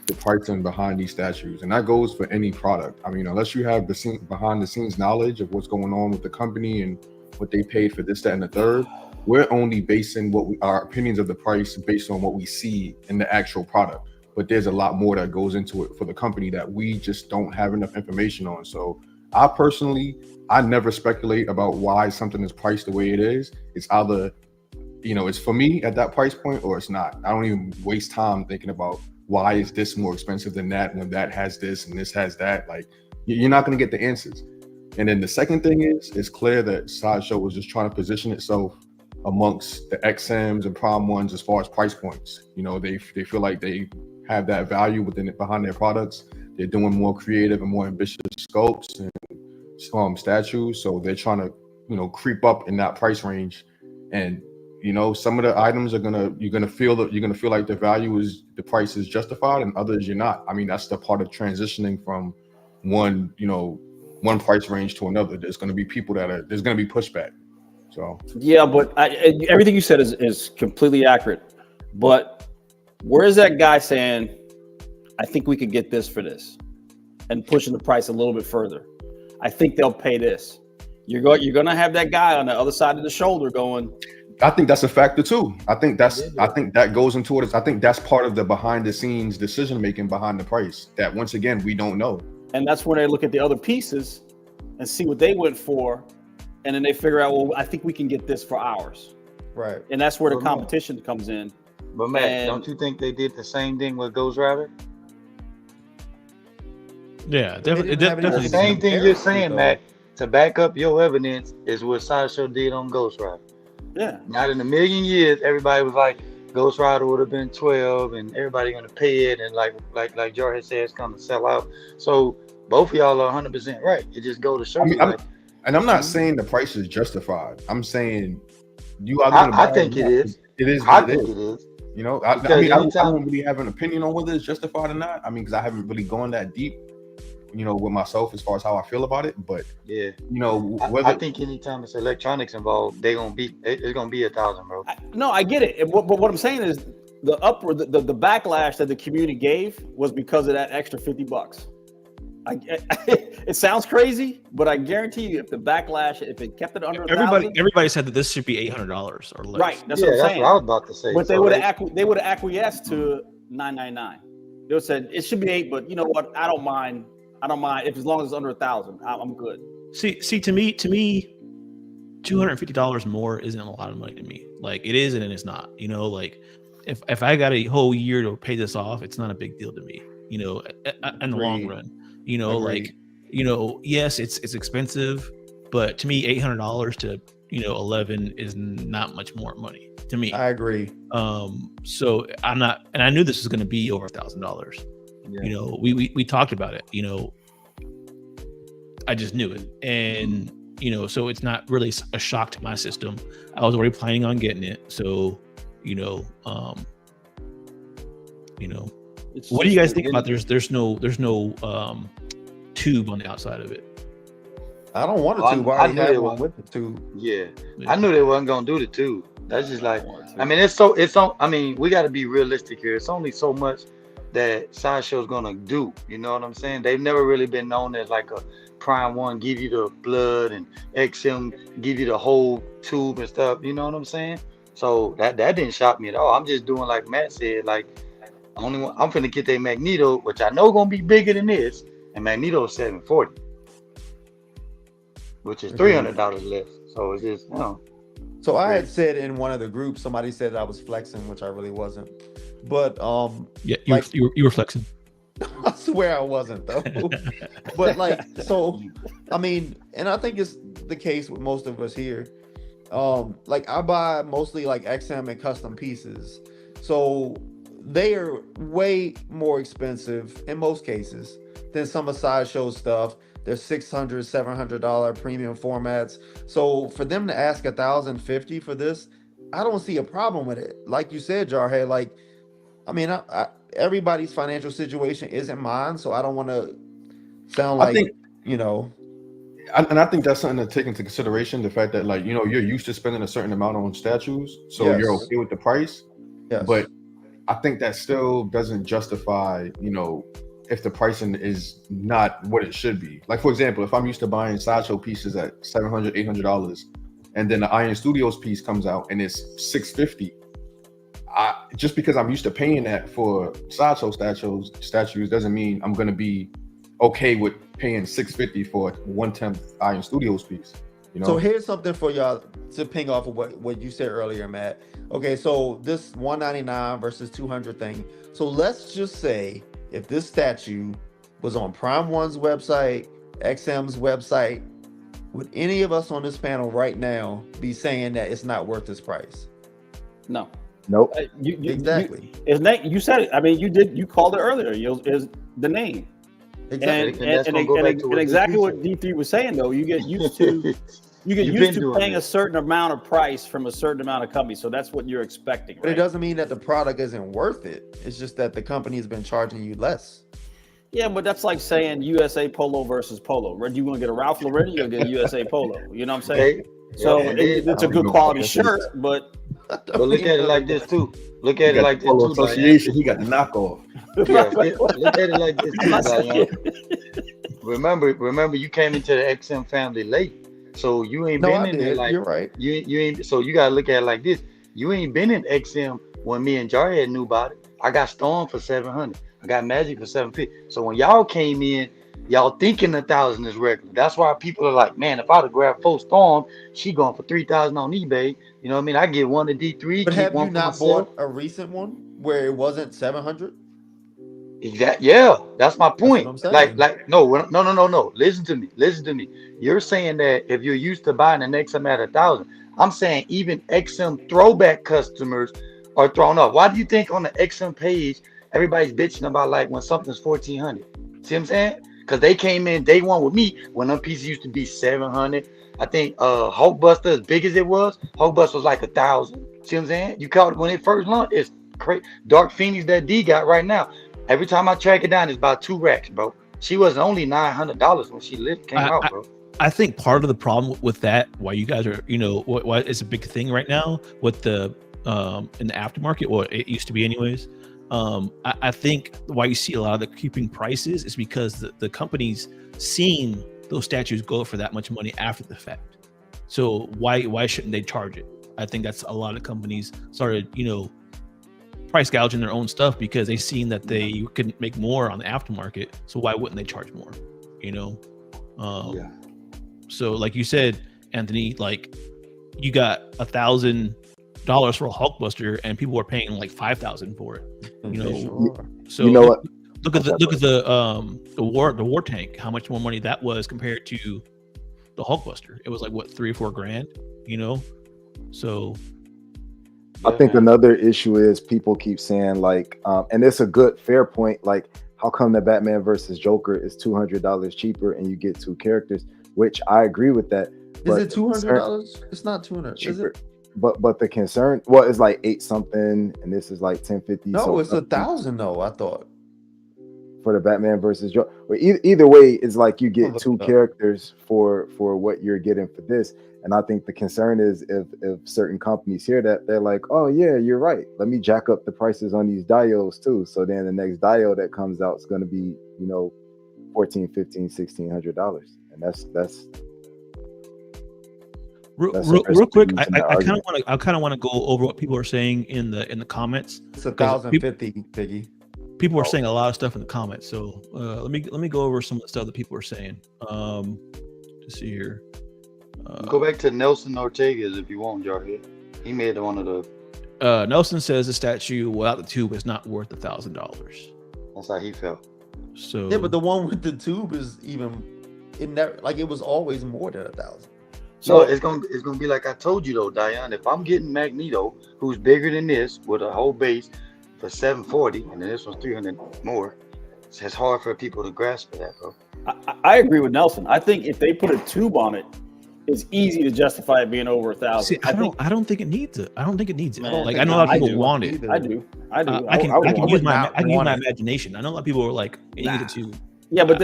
the pricing behind these statues, and that goes for any product. I mean, unless you have the behind the scenes knowledge of what's going on with the company and what they paid for this, that, and the third, we're only basing our opinions of the price based on what we see in the actual product. But there's a lot more that goes into it for the company that we just don't have enough information on. So I never speculate about why something is priced the way it is. It's either, it's for me at that price point or it's not. I don't even waste time thinking about why is this more expensive than that when that has this and this has that. Like, you're not going to get the answers. And then the second thing is, it's clear that Sideshow was just trying to position itself amongst the XMs and Prime ones as far as price points. They feel like they have that value behind their products. They're doing more creative and more ambitious sculpts and statues. So they're trying to, creep up in that price range. And some of the items you're gonna feel like the price is justified, and others you're not. I mean, that's the part of transitioning from one price range to another. There's gonna be people there's gonna be pushback. So Yeah, but everything you said is completely accurate. But where is that guy saying, I think we could get this for this, and pushing the price a little bit further? I think they'll pay this. You're going to have that guy on the other side of the shoulder going, I think that's a factor too. I think that goes into it. I think that's part of the behind the scenes decision making behind the price that once again we don't know. and that's when they look at the other pieces and see what they went for, and then they figure out, well, I think we can get this for ours. Right. And that's where the Well, man. competition comes in. But Matt, And- don't you think they did the same thing with Ghost Rider? Yeah, They didn't have any The definitely. Definitely same thing you're saying, though. Matt, to back up your evidence is what Sideshow did on Ghost Rider. Yeah. Not in a million years, everybody was like, Ghost Rider would have been 12 and everybody gonna pay it, and like Jorge said, it's gonna sell out. So both of y'all are 100% right. It just go to show you. Like, And I'm not saying the price is justified. I'm saying you are I going to. think it is. It is. I What it think is. it is. I Because mean, I anytime- don't really have an opinion on whether it's justified or not. I mean, because I haven't really gone that deep, with myself as far as how I feel about it. But Yeah. whether I think anytime it's electronics involved, it's gonna be $1,000, bro. No, I get it. But what I'm saying is the backlash that the community gave was because of that extra $50. It sounds crazy, but I guarantee you, if it kept it under Everybody said that this should be $800 or less. right? That's Yeah, what I'm that's saying. what I was about to say. But they So would have acquiesced to $999. They would have said it should be $8, but you know what? I don't mind. If as long as it's under $1,000, I'm good. See, to me, $250 more isn't a lot of money to me. Like it is, and it's not. You know, like if I got a whole year to pay this off, it's not a big deal to me. You know, in the long Agreed. run. You know, Agreed. like yes, it's expensive, but to me, $800 to 11 is not much more money to me. I agree. So I'm not, and I knew this was going to be over $1,000. Yeah. You know, we talked about it. You know, I just knew it, and so it's not really a shock to my system. I was already planning on getting it, so It's what do you guys just- think about? There's no tube on the outside of it. I don't want I- a tube. I I already knew have it one was. with the tube. Yeah, Yeah. I knew they wasn't gonna do the two. That's just like, I mean, it's on. I mean, we got to be realistic here. It's only so much that Sideshow's gonna do. You know what I'm saying? They've never really been known as like a Prime One, give you the blood, and XM give you the whole tube and stuff. You know what I'm saying? So that didn't shock me at all. I'm just doing like Matt said. Like, only one, I'm finna get that Magneto, which I know gonna be bigger than this, and Magneto is $740, which is $300 less. So it's just So I had said in one of the groups, somebody said I was flexing, which I really wasn't. But Yeah, Like- you were flexing. I swear I wasn't though. But like, so I mean, and I think it's the case with most of us here. Like I buy mostly like XM and custom pieces, so they are way more expensive in most cases than some of Sideshow's stuff. They're $600, $700 premium formats. So for them to ask $1,050 for this, I don't see a problem with it. Like you said, Jarhead, like, I mean, I everybody's financial situation isn't mine, so I don't want to sound I like, think- And I think that's something to take into consideration, the fact that like you're used to spending a certain amount on statues, so Yes. you're okay with the price. yes. But I think that still doesn't justify, if the pricing is not what it should be. Like for example, if I'm used to buying Sideshow pieces at $700, $800, and then the Iron Studios piece comes out and it's $650, just because I'm used to paying that for Sideshow statues doesn't mean I'm gonna be okay with paying $650 for a 1/10 Iron Studios piece. So here's something for y'all to ping off of what you said earlier, Matt. Okay, so this $199 versus $200 thing. So let's just say if this statue was on Prime One's website, XM's website, would any of us on this panel right now be saying that it's not worth this price? No. Nope. Exactly. You said it. I mean, you called it earlier. Is the name. Exactly. And that's gonna go back to what exactly D3 what said. D3 was saying though. You get used to You've been doing paying a this. certain amount of price from a certain amount of companies. So that's what you're expecting. But it Right? doesn't mean that the product isn't worth it. It's just that the company has been charging you less. Yeah, but that's like saying USA Polo versus Polo. You want to get a Ralph Lauren, you'll get a USA Polo. You know what I'm saying? Okay? So Yeah, and then- it's a good quality shirt, but But look at it like this too. Look at He it got like the this Polo too. Diane. Association, he got the knockoff. Yeah, look at it like this too, Diane. Remember, you came into the XM family late, so you ain't No, been I in there did. like You're right. you ain't. So you gotta look at it like this. You ain't been in XM when me and Jarhead knew about it. I got Storm for 700. I got Magic for 750. So when y'all came in, y'all thinking 1,000 is regular. That's why people are like, man, if I'd have grabbed 4 Storm, she going for 3,000 on eBay. You know what I mean? I get one to D3. But keep have one you for not myself. bought a recent one where it wasn't 700? Yeah, that's my point. I'm saying. No. Listen to me. You're saying that if you're used to buying an XM at 1,000, I'm saying even XM throwback customers are thrown off. Why do you think on the XM page everybody's bitching about like when something's 1,400? See what I'm saying? Because they came in day one with me when them pieces used to be 700. I think Hulkbuster, as big as it was, Hulkbuster was like 1,000. See what I'm saying? You caught it when it first launched. It's crazy. Dark Phoenix that D got right now. Every time I track it down, it's about 2 racks, bro. She was only $900 when she came out, bro. I think part of the problem with that, why you guys are, why it's a big thing right now with the in the aftermarket, or it used to be anyways. I think why you see a lot of the creeping prices is because the companies seeing those statues go for that much money after the fact. So why shouldn't they charge it? I think that's a lot of companies started, price gouging their own stuff because they seen that they could make more on the aftermarket. So why wouldn't they charge more? Yeah. So like you said, Anthony, like you got $1,000 for a Hulkbuster, and people are paying like $5,000 for it. You know, Sure. so You know what? look at the war tank. How much more money that was compared to the Hulkbuster? It was like what, $3 or $4 grand. You know, so I think another issue is people keep saying like, and it's a good fair point. Like, how come the Batman versus Joker is $200 cheaper and you get 2 characters? Which I agree with that. Is it $200? It's not 200. Is it? But the concern, well, it's like 8 something, and this is like 1050. No, so it's 1,000 though. I thought. For the Batman versus Joker. Well, either way, it's like you get 2 characters for what you're getting for this. And I think the concern is if certain companies hear that, they're like, oh yeah, you're right. Let me jack up the prices on these diodes too. So then the next diode that comes out is going to be, you know, $1,400, $1,500, $1,600. And that's real quick. I kind of want to go over what people are saying in the comments. It's 1,050, Piggy. People are saying a lot of stuff in the comments. So let me go over some of the stuff that people are saying. Let's see here. Go back to Nelson Ortega's if you want, Jarhead. He made one of the. Nelson says the statue without the tube is not worth $1,000. That's how he felt. So Yeah, but the one with the tube is even. It never like it was always more than 1,000. So it's gonna be like I told you though, Diane. If I'm getting Magneto, who's bigger than this with a whole base for $740, and then this one's $300 more, it's hard for people to grasp that, bro. I agree with Nelson. I think if they put a tube on it, it's easy to justify it being over 1,000. See, I don't think it needs it. I don't think it needs it. Man, like I know a lot of people do. want it. I do. I can use my imagination. I know a lot of people are like, you need a tube. Yeah, but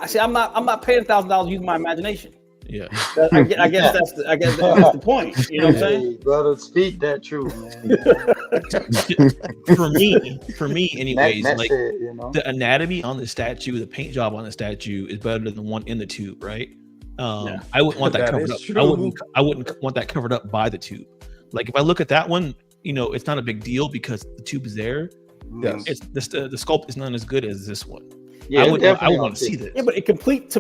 see, I'm not paying $1,000 using my imagination. Yeah, I guess that's the point. You know what I'm saying? Hey, brother, speak that truth, man. for me, anyways, Matt like said, you know? the anatomy on the statue, the paint job on the statue is better than the one in the tube, right? I wouldn't want that covered up. I wouldn't want that covered up by the tube. Like if I look at that one, you know, it's not a big deal because the tube is there. Yes. It's the sculpt is not as good as this one. Yeah, I would want to see this. Yeah, but it completes the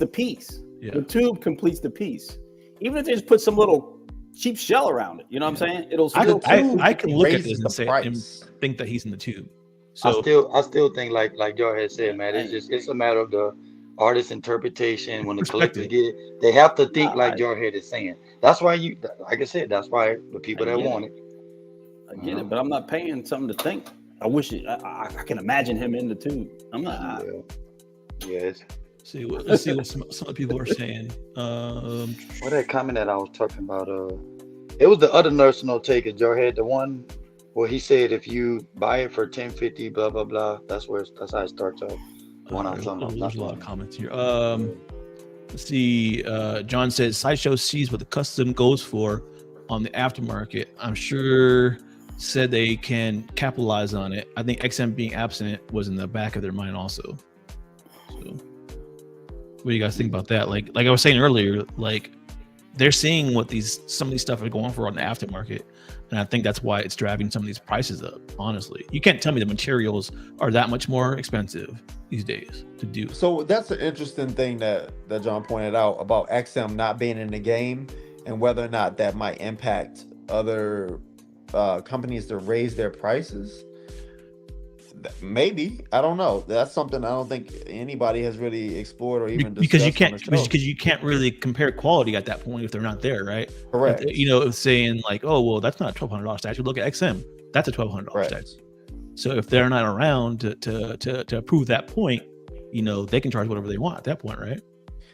piece. Yeah. The tube completes the piece. Even if they just put some little cheap shell around it, you know what I'm saying? It'll still. I can look at raises this the and say price. and think that he's in the tube. So I still think like Joe had said, man, it's a matter of the artist's interpretation. When the collectors get it, they have to think like Jarhead is saying. That's why like I said, that's why the people that want it. I get it, but I'm not paying something to think. I wish I can imagine him in the tube. I'm not. Yes. let's see what some people are saying. What that comment that I was talking about? It was the other nurse no take it. Jarhead, the one where he said if you buy it for $10.50, blah blah blah. That's how it starts off. There's a lot of comments here. Let's see. John says Sideshow sees what the custom goes for on the aftermarket. I'm sure said they can capitalize on it. I think XM being absent was in the back of their mind also. So what do you guys think about that? Like I was saying earlier, like they're seeing what some of these stuff are going for on the aftermarket, and I think that's why it's driving some of these prices up. Honestly, you can't tell me the materials are that much more expensive these days to do. So that's an interesting thing that John pointed out about XM not being in the game and whether or not that might impact other companies to raise their prices. Maybe, I don't know. That's something I don't think anybody has really explored or even because you can't really compare quality at that point if they're not there, right? Correct. You know, saying like, oh well, that's not a $1,200 statue. Look at XM, that's a $1,200 statue. So if they're not around to prove that point, you know, they can charge whatever they want at that point, right?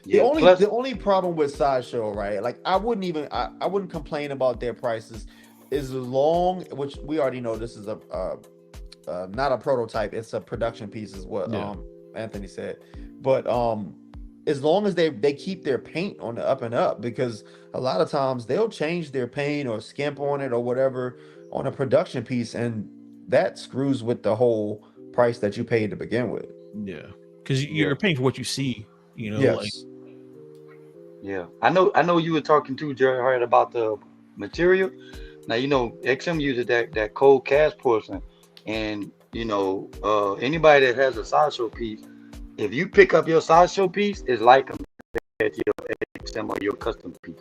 Yeah, the only problem with Sideshow, right? Like I wouldn't complain about their prices as long, which we already know this is a not a prototype, it's a production piece is what Anthony said. But as long as they keep their paint on the up and up, because a lot of times they'll change their paint or skimp on it or whatever on a production piece, and that screws with the whole price that you paid to begin with. Yeah, because you're paying for what you see, you know. Yes. Like, yeah, I know you were talking to Jarhead about the material. Now you know XM uses that cold cast porcelain, and you know anybody that has a Sideshow piece, if you pick up your Sideshow piece, it's like them. XM or your custom piece.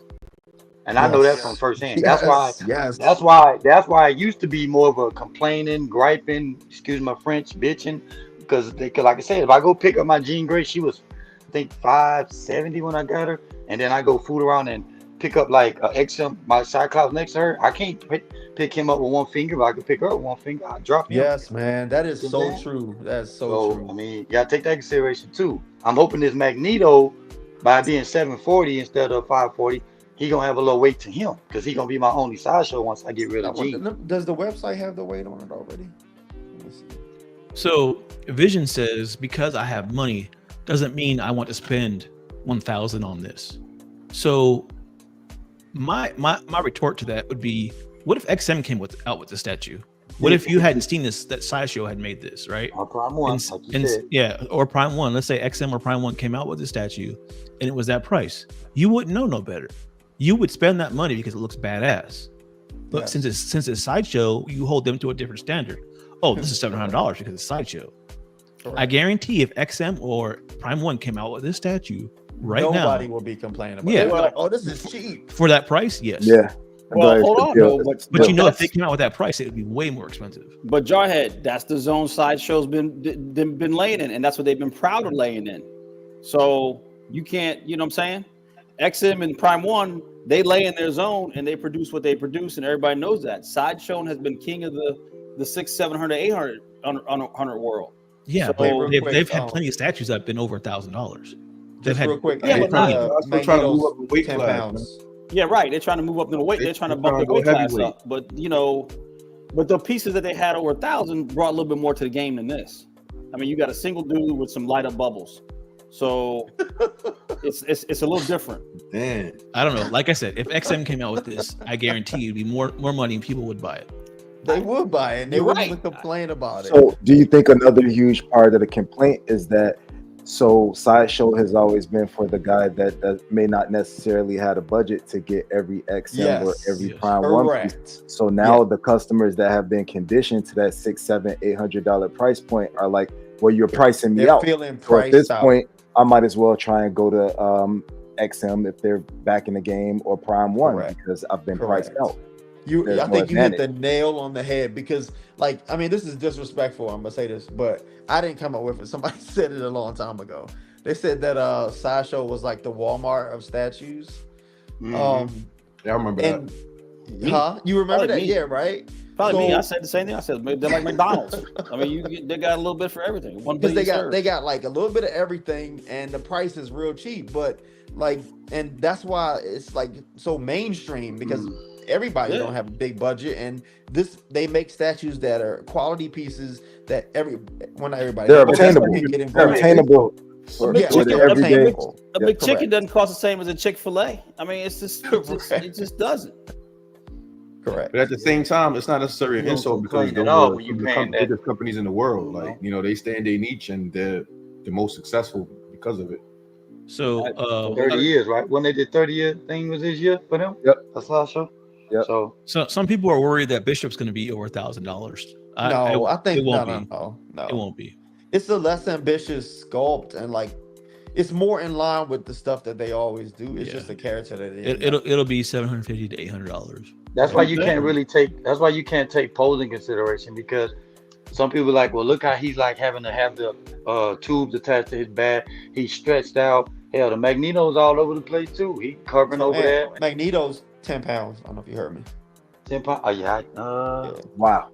And I know that from firsthand. Yes, That's why it used to be more of a complaining, griping, excuse my French, bitching. Because like I said, if I go pick up my Jean Grey, she was, I think, $570 when I got her. And then I go fool around and pick up like a XM, my Cyclops next to her. I can't pick him up with one finger, but I can pick her up with one finger. I drop him. Yes, man. That is so true. That's so true. I mean, you gotta take that consideration too. I'm hoping this Magneto, by being 740 instead of 540, he gonna have a little weight to him because he gonna be my only sideshow once I get rid of G. Does the website have the weight on it already? Let me see. So Vision says, because I have money doesn't mean I want to spend 1,000 on this. So my retort to that would be, what if XM came out with the statue? What if you hadn't seen this, that Sideshow had made this, right? Or Prime One, like you said. Yeah, or Prime One. Let's say XM or Prime One came out with the statue and it was that price. You wouldn't know no better. You would spend that money because it looks badass. But since it's Sideshow, you hold them to a different standard. Oh, this is $700 because it's Sideshow. I guarantee if XM or Prime One came out with this statue nobody will be complaining about it. They'll be like, oh, this is cheap. For that price, yes. Yeah. Well, hold on, though. But you know, if they came out with that price, it would be way more expensive. But Jarhead, that's the zone Sideshow's been laying in, and that's what they've been proud of laying in. So you can't, you know what I'm saying? XM and Prime One, they lay in their zone and they produce what they produce, and everybody knows that. Sideshow has been king of the 600, 700, 800 100 world. Yeah, so but they've had plenty of statues that have been over $1,000. They've had real quick. Yeah, but still trying to move up the weight 10 class. pounds. Yeah, right. They're trying to move up in the weight. They're trying to bump the weight class up. But but the pieces that they had over 1,000 brought a little bit more to the game than this. I mean, you got a single dude with some light up bubbles, so it's a little different. Damn. I don't know. Like I said, if XM came out with this, I guarantee it'd be more money and people would buy it. They would buy it. They wouldn't even complain about it. So, do you think another huge part of the complaint is that? So Sideshow has always been for the guy that may not necessarily have a budget to get every XM or every Prime One piece. So now the customers that have been conditioned to that $600, $700, $800 price point are like, well, you're pricing me out. Feeling so at this point, I might as well try and go to XM if they're back in the game, or Prime One because I've been priced out. I think you hit the nail on the head because, like, I mean, this is disrespectful. I'm gonna say this, but I didn't come up with it. Somebody said it a long time ago. They said that Sideshow was like the Walmart of statues. Yeah, I remember that. You remember that? Me. Yeah, right. Probably me. I said the same thing. I said they're like McDonald's. I mean, they got a little bit for everything. Because they got like a little bit of everything, and the price is real cheap. But like, and that's why it's like so mainstream because. Everybody don't have a big budget, and they make statues that are quality pieces that not everybody. They're obtainable. They're obtainable. A big chicken doesn't cost the same as a Chick-fil-A. I mean, it just doesn't. Correct. But at the same time, it's not necessarily an insult because they're the biggest companies in the world. Like, they stay in their niche and they're the most successful because of it. So 30 years, right? When they did 30-year thing was this year for them? Yep. That's last show. Yep. So some people are worried that Bishop's going to be over $1,000. I think it won't be. No, it won't be. It's a less ambitious sculpt, and like it's more in line with the stuff that they always do. It's just a character that it'll be $750 to $800. That's why you can't really take. That's why you can't take pose in consideration because some people are like, well, look how he's like having to have the tubes attached to his back. He's stretched out. Hell, the Magneto's all over the place too. He covering over there. Magneto's 10 pounds. I don't know if you heard me. 10 pounds. Oh yeah. Wow.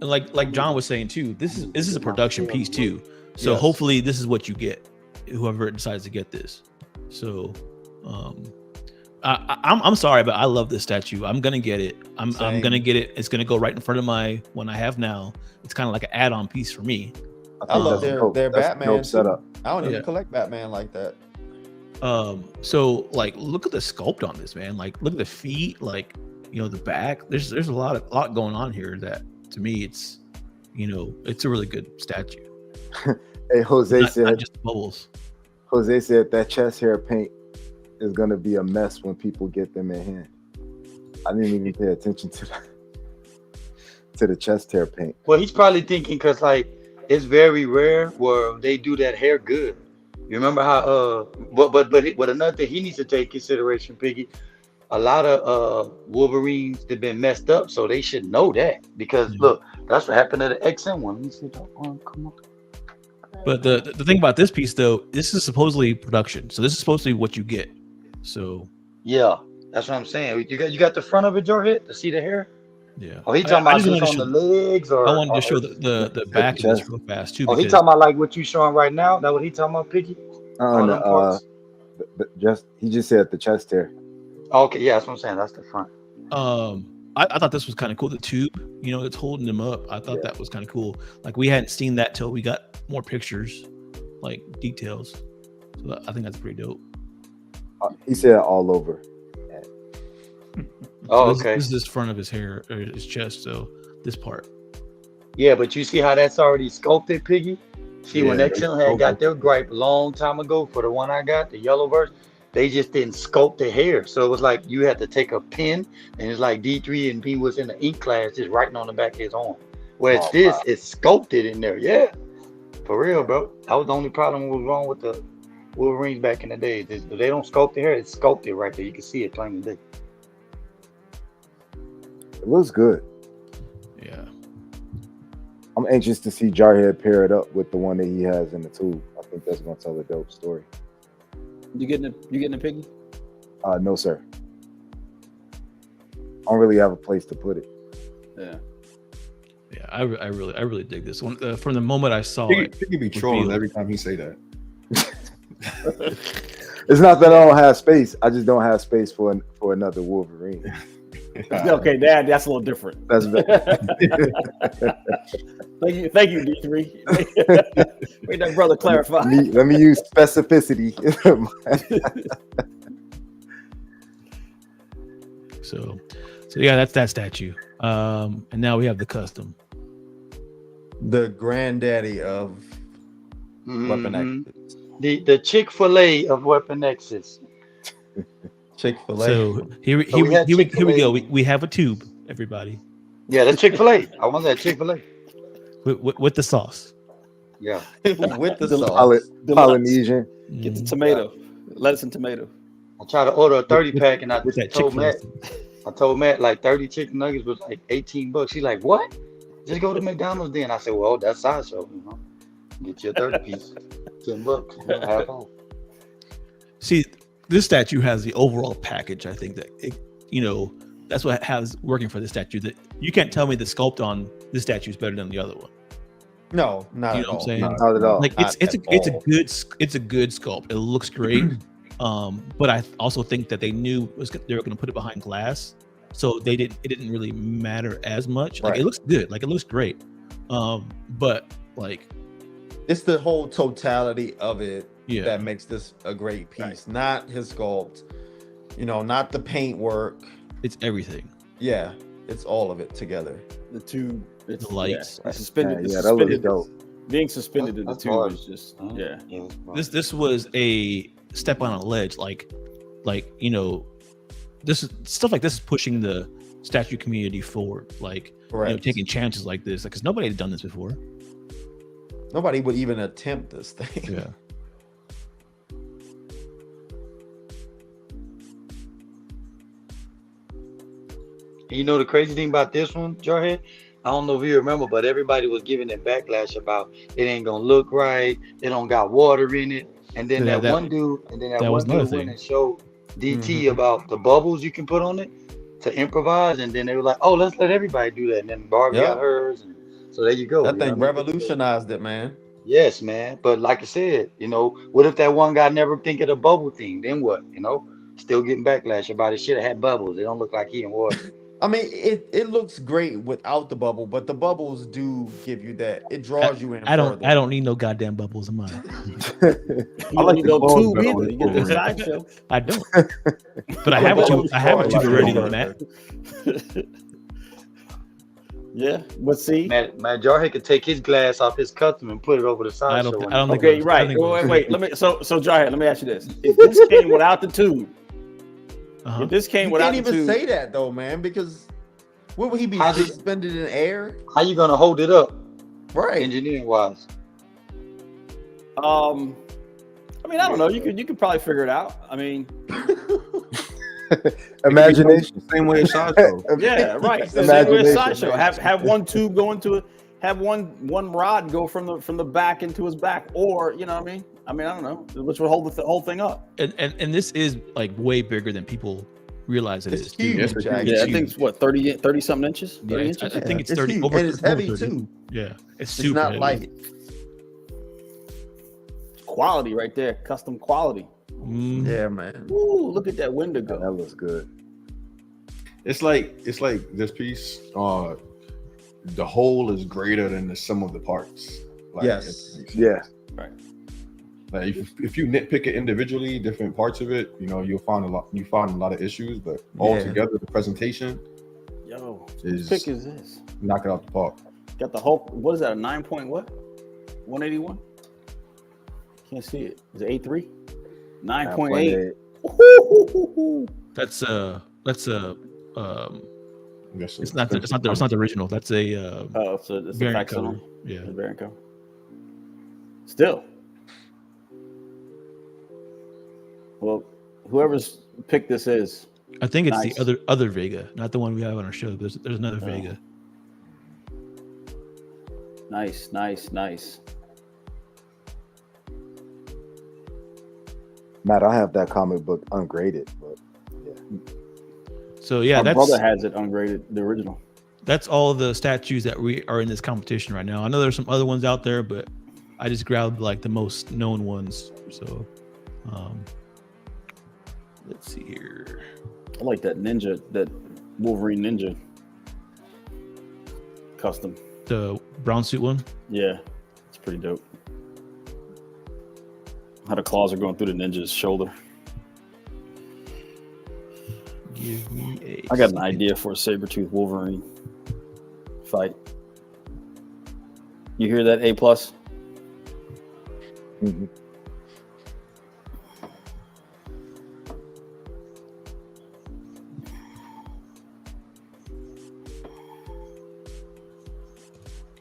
And like John was saying too, this is a production piece too. So hopefully this is what you get, whoever decides to get this. So I'm sorry, but I love this statue. I'm gonna get it. I'm gonna get it. It's gonna go right in front of my one I have now. It's kind of like an add-on piece for me. I love their Batman setup. I don't even collect Batman like that. So like look at the sculpt on this, man. Like look at the feet, like the back. There's a lot going on here that to me it's it's a really good statue. Hey, Jose said not just bubbles. Jose said that chest hair paint is gonna be a mess when people get them in hand. I didn't even pay attention to the chest hair paint. Well, he's probably thinking because like it's very rare where they do that hair good. You remember how but another thing he needs to take consideration, Piggy. A lot of Wolverines that been messed up, so they should know that because Yeah. look, that's what happened to the XM one. Let me see that one. Come on. But the thing about this piece though, this is supposedly production, so this is supposed to be what you get. So Yeah, that's what I'm saying. You got the front of it, Jorge, to see the hair. yeah. Oh, he I talking about just just wanted on to the legs, or I wanted to or- show the back of this chest. real fast too. Oh, he Because talking about like what you showing right now. That what he talking about, Piggy? All them parts. He just said the chest hair. Okay, yeah, that's what I'm saying. That's the front. I thought this was kind of cool. The tube, you know, it's holding them up. I thought that was kind of cool. Like we hadn't seen that till we got more pictures, like details. So I think that's pretty dope. He said all over. Oh, So okay. This is this front of his hair or his chest. So this part. Yeah, but you see how that's already sculpted, Piggy? See, when Yeah, XM had got their gripe a long time ago for the one I got, the yellow version, they just didn't sculpt the hair. So it was like you had to take a pen, and it's like D3 and he was in the ink class just writing on the back of his arm. Whereas this is sculpted in there. Yeah, for real, bro. That was the only problem was wrong with the Wolverines back in the day. They don't sculpt the hair, it's sculpted right there. You can see it plain as day. It looks good. Yeah. I'm anxious to see Jarhead pair it up with the one that he has in the tube. I think that's gonna tell a dope story. You getting a Piggy? No, sir. I don't really have a place to put it. Yeah. Yeah. I really dig this one. From the moment I saw He it. be trolling every time he say that. It's not that I don't have space. I just don't have space for another Wolverine. Okay, Dad, that's a little different. That's Thank you, D3. Made that brother clarify. Let me use specificity. So yeah, that's that statue. And now we have the custom. The granddaddy of Weapon Mhm. X. The Chick-fil-A of Weapon X's. Chick-fil-A. So here we had we go. Chick-fil-A. We have a tube, everybody, Yeah, that's Chick-fil-A. I want that Chick-fil-A. with the sauce. Yeah. With the The sauce. Polynesian. Get the Mhm. tomato, lettuce and tomato. I tried to order a 30 pack and I With that told Chick-fil-A Matt, like 30 chicken nuggets was like $18. She's like, what? Just go to McDonald's then. I said, well, that's sideshow, you know. Get you a 30 piece, $10, half off. See, this statue has the overall package. I think that that's what has working for this statue. That you can't tell me the sculpt on this statue is better than the other one. No, not You at know what all. I'm saying? Not at all. Like Not it's at a all. good sculpt. It looks great. But I also think that they knew they were going to put it behind glass, so it didn't really matter as much. Like Right. it looks good. Like it looks great. But like It's the whole totality of it yeah. that makes this a great piece, not his sculpt, not the paint work. It's everything. Yeah, it's all of it together. The tube, it's The lights. yeah, suspended. Yeah, that looks suspended dope. Being suspended in the That's tube hard. is just Huh? yeah. Yeah, that's fine. This was a step on a ledge. Like this is stuff like this is pushing the statue community forward. Like Correct. taking chances like this, because nobody had done this before. Nobody would even attempt this thing. Yeah. You know the crazy thing about this one, Jarhead? I don't know if you remember, but everybody was giving it backlash about it ain't gonna look right, it don't got water in it. And then Yeah, that one dude was another went thing. and showed DT Mhm. about the bubbles you can put on it to improvise, and then they were like, oh, let's let everybody do that. And then Barbie Yeah. got hers, and so there you go. That you know thing what I mean? revolutionized it, man. Yes, man. But like I said, what if that one guy never think of the bubble thing? Then what? Still getting backlash about it. Should have had bubbles. They don't look like he in water. I mean, it looks great without the bubble, but the bubbles do give you that. It draws you in. I further. don't need no goddamn bubbles in mine. You I like don't the go balls tube better either. on You get the Wolverine. sideshow. I don't. But I have a tube. I have a tube already, though, Matt. Yeah, but see, Man, Jarhead could take his glass off his custom and put it over the side. I don't think okay, it was- I right. don't think it was- Wait. Let me. So Jarhead, let me ask you this: if this came without the tube, Uh-huh. if this came You without can't the even tube, say that though, man, because where would he be How did- suspended in air? How you gonna hold it up, Right. engineering wise? I I mean, I don't know. You could probably figure it out. I mean, Imagination. Same way as Sideshow. yeah, right. Same way Imagination. as Sideshow. Have one tube go into it. Have one rod go from the back into his back, or you know what I mean. I don't know, which would hold the whole thing up. And this is like way bigger than people realize it It's is. huge, Yes, it's Jack. huge. Yeah, I huge. think it's what 30 something inches. 30 Yeah, inches. I think it's It's 30 huge, over, and it's over heavy 30. too. Yeah, it's It's super not heavy. light. Quality right there, custom quality. Mm. Yeah, man. Ooh, look at that window That go. looks good. It's like this piece. The whole is greater than the sum of the parts. Like, Yes. Yeah. Like if you nitpick it individually, different parts of it, you'll find a lot. You find a lot of issues, but all Yeah. together, the presentation Yo, is what pick is this? knock it out the park. Got the whole. What is that? A 9 point what? 181. Can't see it. Is it 8.3? 9.8. 9.8. That's I guess it's not the original. That's a Oh, so it's a variant facsimile. cover. Yeah. It's a variant cover. Still. Well, whoever's pick this is. I think it's Nice. the other Vega, not the one we have on our show. There's another Oh. Vega. Nice. Matt, I have that comic book ungraded, but So yeah, My that's brother has it ungraded, the original. that's all the statues that we are in this competition right now. I know there's some other ones out there, but I just grabbed like the most known ones. So let's see here. I like that ninja, that Wolverine ninja custom. The brown suit one. Yeah, it's pretty dope. How the claws are going through the ninja's shoulder. Give me a I got an second. idea for a Sabretooth Wolverine fight. You hear that, A+? mhm.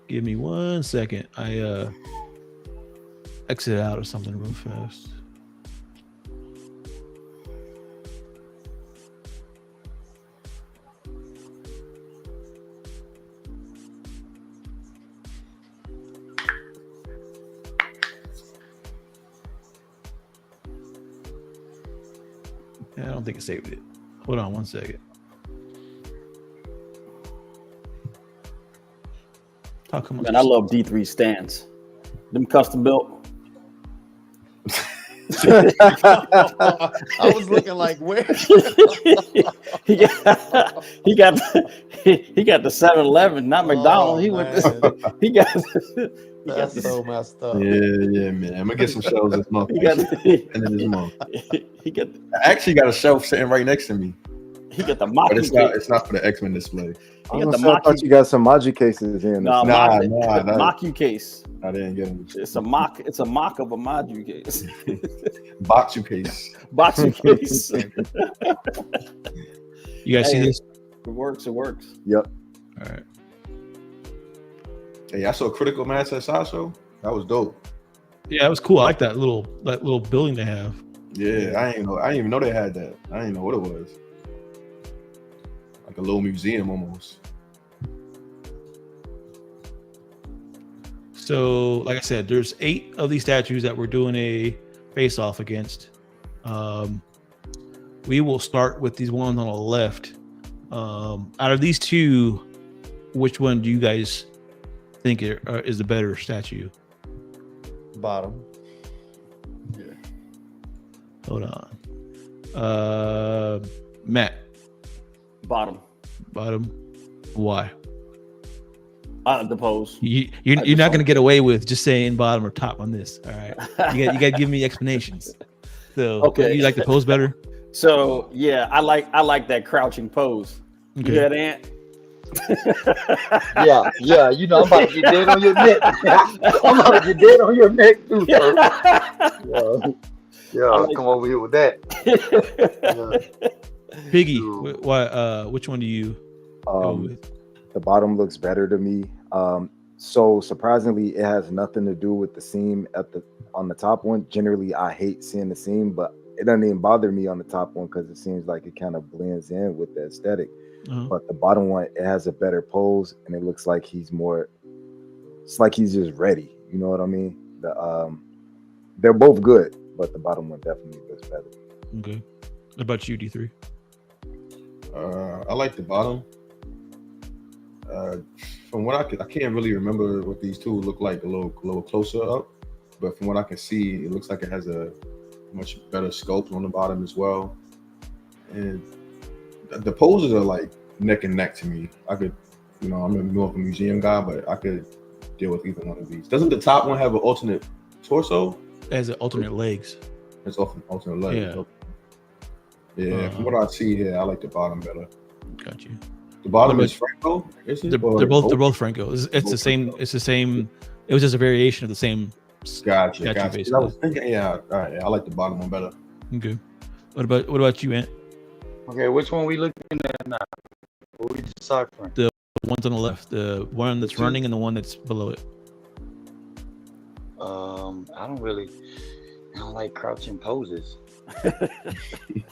Give me 1 second. I exit out or something real fast. Yeah, I don't think it saved it. Hold on 1 second. How come? Man, I love D3 stands. Them custom built. I was looking like, where? he got the 7-Eleven, not McDonald's. He went. man. He got. He got That's the. so messed up. Yeah, man. I'm gonna get some shelves this month. He got. End of this month. He got. I actually got a shelf sitting right next to me, He got the but Maki. it's not for the X-Men display. I, He got was the gonna say, I thought Maki. you got some Maji cases in. Nah, Nah, Maki, nah. Maki case. I didn't get them. It's a mock. It's a mock of a Maju case. Boxu case. Boxing case. You guys see Hey. this? It works. It works. Yep. All right. Hey, I saw Critical Mass at Sideshow. That was dope. Yeah, it was cool. I like that little building they have. Yeah, I didn't even know they had that. I didn't know what it was. Like a little museum almost. So, like I said, there's 8 of these statues that we're doing a face-off against. We will start with these ones on the left. Out of these 2, which one do you guys think is the better statue? Bottom. Hold on. Matt, Bottom. bottom. Why? The pose. You're not going to get away with just saying bottom or top on this. All right. You got to give me explanations. So, Okay. you like the pose better? So yeah, I like that crouching pose. You Okay. hear that, Ant? Yeah. You know, I'm about to get dead on your neck. I'm about to get dead on your neck too. Yeah, like- come over here with that. Piggy, Ooh. why? Which one do you go Um, with? the bottom looks better to me. So surprisingly, it has nothing to do with the seam on the top one. Generally, I hate seeing the seam, but it doesn't even bother me on the top one because it seems like it kind of blends in with the aesthetic. But the bottom one, it has a better pose, and it looks like it's like he's just ready. You know what I mean? They're both good, but the bottom one definitely looks better. Okay. What about you, D3? I like the bottom. From what I can't really remember what these two look like a little closer up, but from what I can see, it looks like it has a much better sculpt on the bottom as well. And the poses are like neck and neck to me. I could, I'm more of a museum guy, but I could deal with either one of these. Doesn't the top one have an alternate torso? It has alternate legs. It's alternate legs. Yeah. From what I see here, I like the bottom better. Got you. The bottom is Franco. Isn't it? They're both Franco. It's the same. It's the same. It was just a variation of the same. Gotcha. Basically. I was thinking, all right. I like the bottom one better. Okay. What about you, Ant? Okay, which one we looking at now? What we deciphering? The ones on the left, the one that's running and the one that's below it. I don't like crouching poses.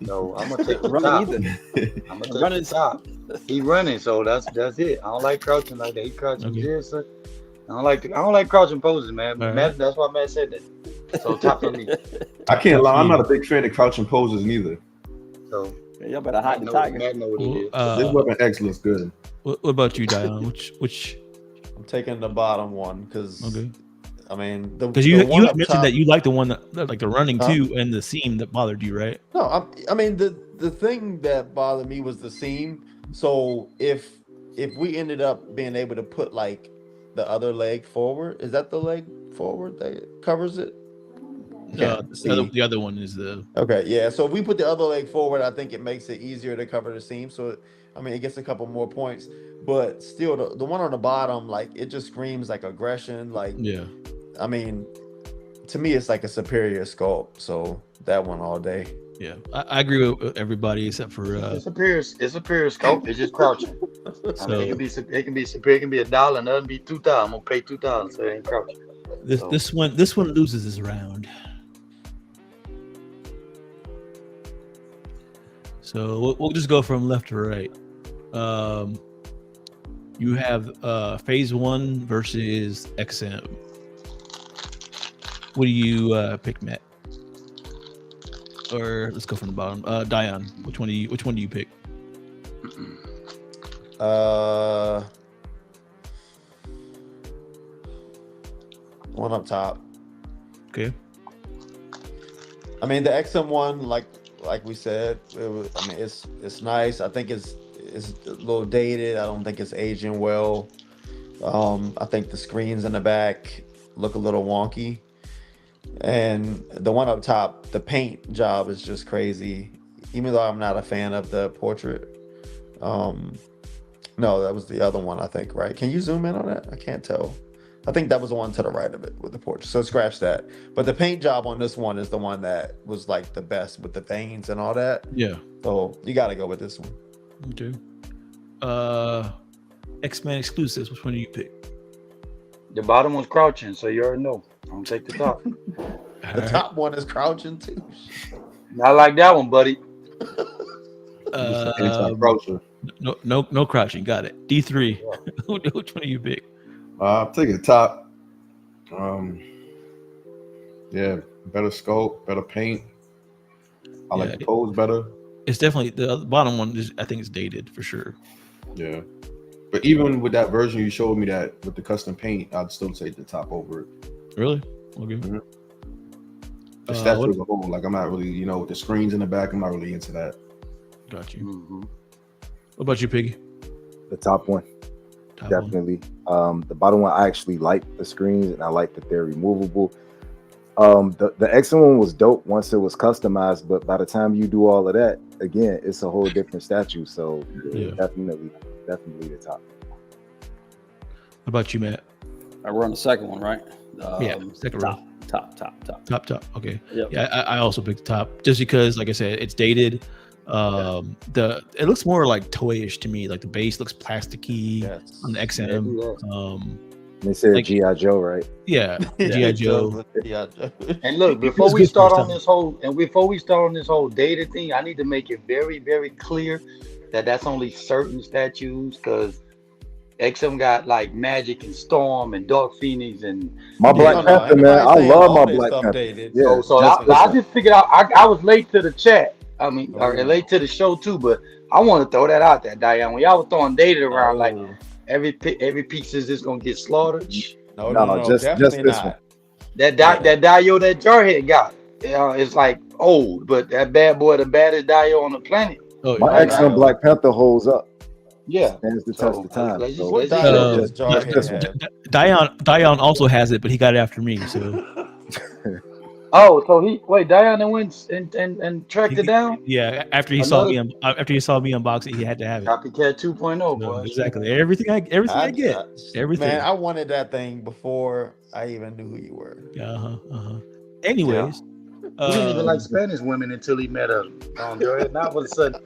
So I'm gonna take the Run top. either. I'm gonna take the top. He running, so that's it. I don't like crouching like that. He crouching this. I don't like crouching poses, man. Right. Matt, that's why Matt said that. So top for me. I can't lie. I'm not a big fan of crouching poses neither. So Y'all better hide the tiger. Matt know what it is. This weapon X looks good. What about you, Dion? Which? I'm taking the bottom one because Okay. I mean, Because you mentioned that you like the one that like the running too and the seam that bothered you, right? No, I mean the thing that bothered me was the seam. So if we ended up being able to put like the other leg forward, is that the leg forward that covers it? The other one is the Okay, yeah. So if we put the other leg forward, I think it makes it easier to cover the seam. So I mean, it gets a couple more points, but still, the one on the bottom, like it just screams like aggression. Like, yeah. I mean, to me, it's like a superior sculpt. So that one all day. Yeah, I agree with everybody except for It's a superior scope. It's just crouching. I mean, it can be superior. It can be $1, and it'll be $2,000. I'm gonna pay $2,000, so it ain't crouching. This one loses this round. So we'll just go from left to right. You have phase 1 versus XM. What do you pick, Matt? Or let's go from the bottom. Dion, which one do you pick? One up top. Okay. I mean, the XM one, like we said, it's nice. I think it's a little dated. I don't think it's aging well. I think the screens in the back look a little wonky. And the one up top, the paint job is just crazy. Even though I'm not a fan of the portrait. No, that was the other one, I think, right? Can you zoom in on that? I can't tell. I think that was the one to the right of it with the portrait. So scratch that. But the paint job on this one is the one that was like the best with the veins and all that. Yeah. So you got to go with this one. Okay. X-Men exclusives. Which one do you pick? The bottom one's crouching, so you already know. I'm gonna take the top. The top one is crouching too. Not like that one, buddy. No crouching. Got it. D3. Yeah. Which one do you pick? I'm taking the top. Yeah, better sculpt, better paint. I like the pose better. It's definitely the bottom one. I think it's dated for sure. Yeah, but even with that version you showed me that with the custom paint, I'd still take the top over it. Really? Okay. Mm-hmm. The statue as a whole, like I'm not really, with the screens in the back, I'm not really into that. Got you. Mm-hmm. What about you, Piggy? The top one. Definitely. The bottom one, I actually like the screens and I like that they're removable. The X one was dope once it was customized, but by the time you do all of that, again, it's a whole different statue. So definitely the top. What about you, Matt? We're on the second one, right? Second top, row. Top. Okay. Yep. Yeah, I also picked the top just because, like I said, it's dated. It looks more like toyish to me. Like the base looks plasticky on the XM. They said Like- G.I. Joe, right? Yeah, GI Joe. Yeah. And look, before was we good start for on this whole data thing, I need to make it very, very clear that that's only certain statues, because XM got like Magic and Storm and Dark Phoenix and My Black Panther, man. I love my Black Panther. Updated. Yeah. so I just figured out I was late to the chat. I mean, or late to the show too, but I want to throw that out there, Diane. When y'all was throwing data around, like every piece is just gonna get slaughtered. No, just definitely this not. one. That Dio that Jarhead got, it's like old, but that bad boy, the baddest Dio on the planet. Oh, My yeah. X-Men Black Panther holds up. Yeah, Stands the test of time. let's So, just- Dio let's- does Jarhead just- have? Dion also has it, but he got it after me. So Oh, so Diana went and tracked it down. yeah, after he saw me unbox it, he had to have it. Copycat 2.0, So, boy. exactly. Everything I get. Everything. Man, I wanted that thing before I even knew who you were. Anyways, He didn't even like Spanish women until he met her. Jarhead. Now all of a sudden,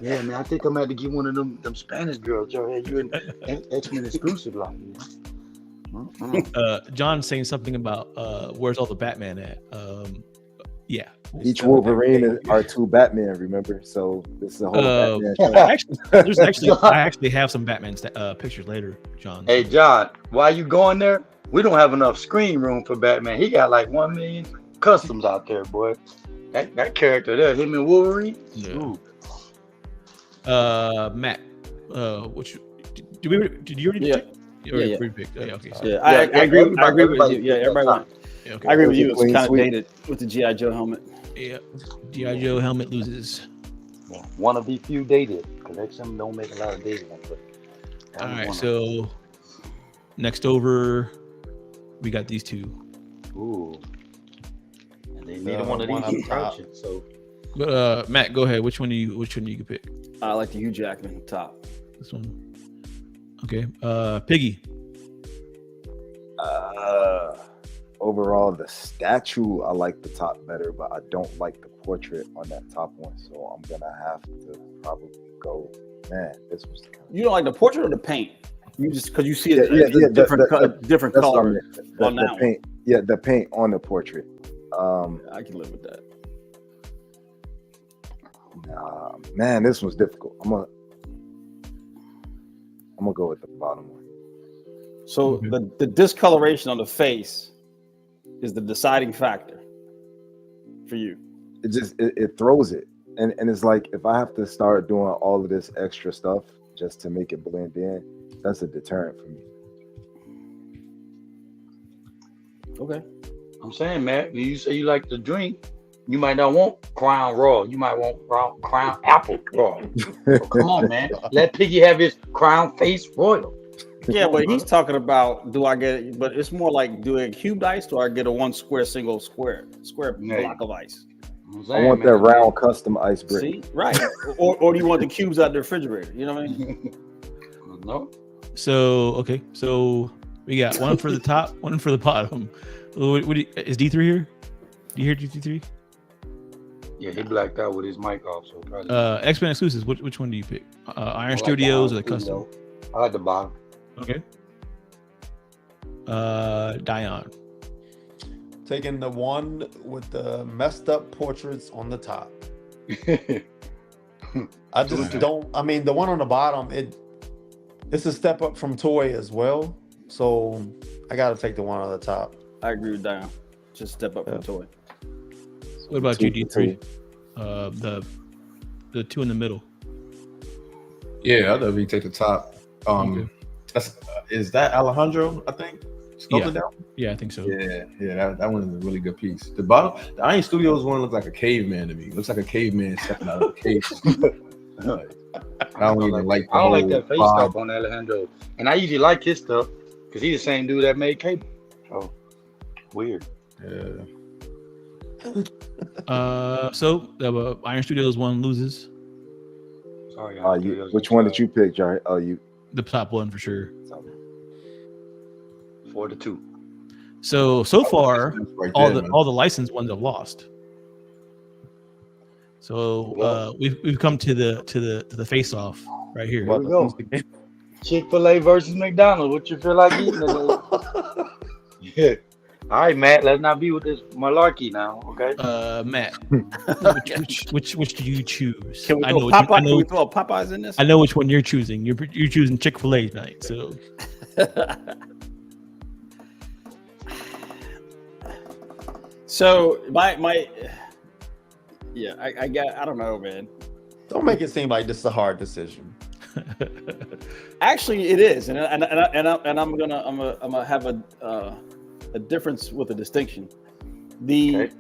yeah, man, I think I'm about to get one of them Spanish girls, Jarhead. You an X-Men exclusive, like. John's saying something about where's all the Batman at? Yeah. each Wolverine are two Batman, remember? So this is a whole Batman show. I actually have some Batman pictures later, John. Hey, John, while you going there, we don't have enough screen room for Batman. He got like 1 million customs out there, boy. That character there, him and Wolverine. Yeah. Ooh. Matt, did you already Yeah. pick? You Yeah, already yeah. pre-picked. Oh, yeah, okay. So, Yeah, I agree with you. Yeah, everybody won. yeah, okay. I agree with you. It's Clean kind of sweep. dated with the GI Joe helmet. Yeah. G.I. Joe helmet loses. One of the few dated, because XM don't make a lot of dated ones. All right, so next over, we got these two. Ooh. And they neither The one of one these up top. purchased, so But Matt, go ahead. Which one do you can pick? I like the Hugh Jackman top. This one. Okay. Piggy. Overall, the statue, I like the top better, but I don't like the portrait on that top one. So I'm gonna have to probably go. Man, this was kind of You don't like the portrait or the paint? You just because you see it different different that's what I color. meant. on The that one. paint. Yeah, the paint on the portrait. I can live with that. Man, this was difficult. I'm gonna go with the bottom one. So Okay. the discoloration on the face is the deciding factor for you. It throws it, and it's like if I have to start doing all of this extra stuff just to make it blend in, that's a deterrent for me. Okay. I'm saying, Matt, when you say you like to drink, you might not want Crown Raw. You might want Crown Apple Raw. So come on, man. Let Piggy have his Crown Face Royal. Yeah, but he's talking about do I get it? But it's more like do I cubed ice or I get a one square square Yeah. block of ice. I'm I saying, want that round custom ice brick. See, right? or do you want the cubes out the refrigerator? You know what I mean? No. So okay, so we got one for the top, one for the bottom. Is D3 here? Do you hear D3? Yeah, he blacked out with his mic off, so probably. X-Men exclusives. Which one do you pick? Iron I like Studios or the bottom, custom? I like the bottom. Okay. Dion. Taking the one with the messed up portraits on the top. I just don't. I mean, the one on the bottom, it's a step up from Toy as well. So I got to take the one on the top. I agree with Dion. Just step up Yeah. from toy. What about you, Two for D3? The two in the middle. Yeah, I'd definitely take the top. Okay. That's is that Alejandro? I think. Sculpted down? Yeah, I think so. Yeah. That one is a really good piece. The bottom, the Iron Studios one looks like a caveman to me. It looks like a caveman stepping out of a cave. Like, I don't even like. I don't like the that face whole stuff on Alejandro, and I usually like his stuff because he's the same dude that made Cable. So weird. vibe. So the Iron Studios one loses. Sorry. Which one did you pick, Jerry? Oh, you. The top one for sure. 4-2. So far, Right all there, the man. all the licensed ones have lost. So we've come to the face off right here. Here we go. Chick-fil-A versus McDonald's. What you feel like eating today? Yeah. All right, Matt. Let's not be with this malarkey now, okay? Matt, which do you choose? Can we I throw know which Popeye? one, Can we throw Popeyes in this? I know which one you're choosing. You're choosing Chick-fil-A tonight. So So my yeah, I don't know, man. Don't make it seem like this is a hard decision. Actually, it is, and I'm gonna have a difference with a distinction. The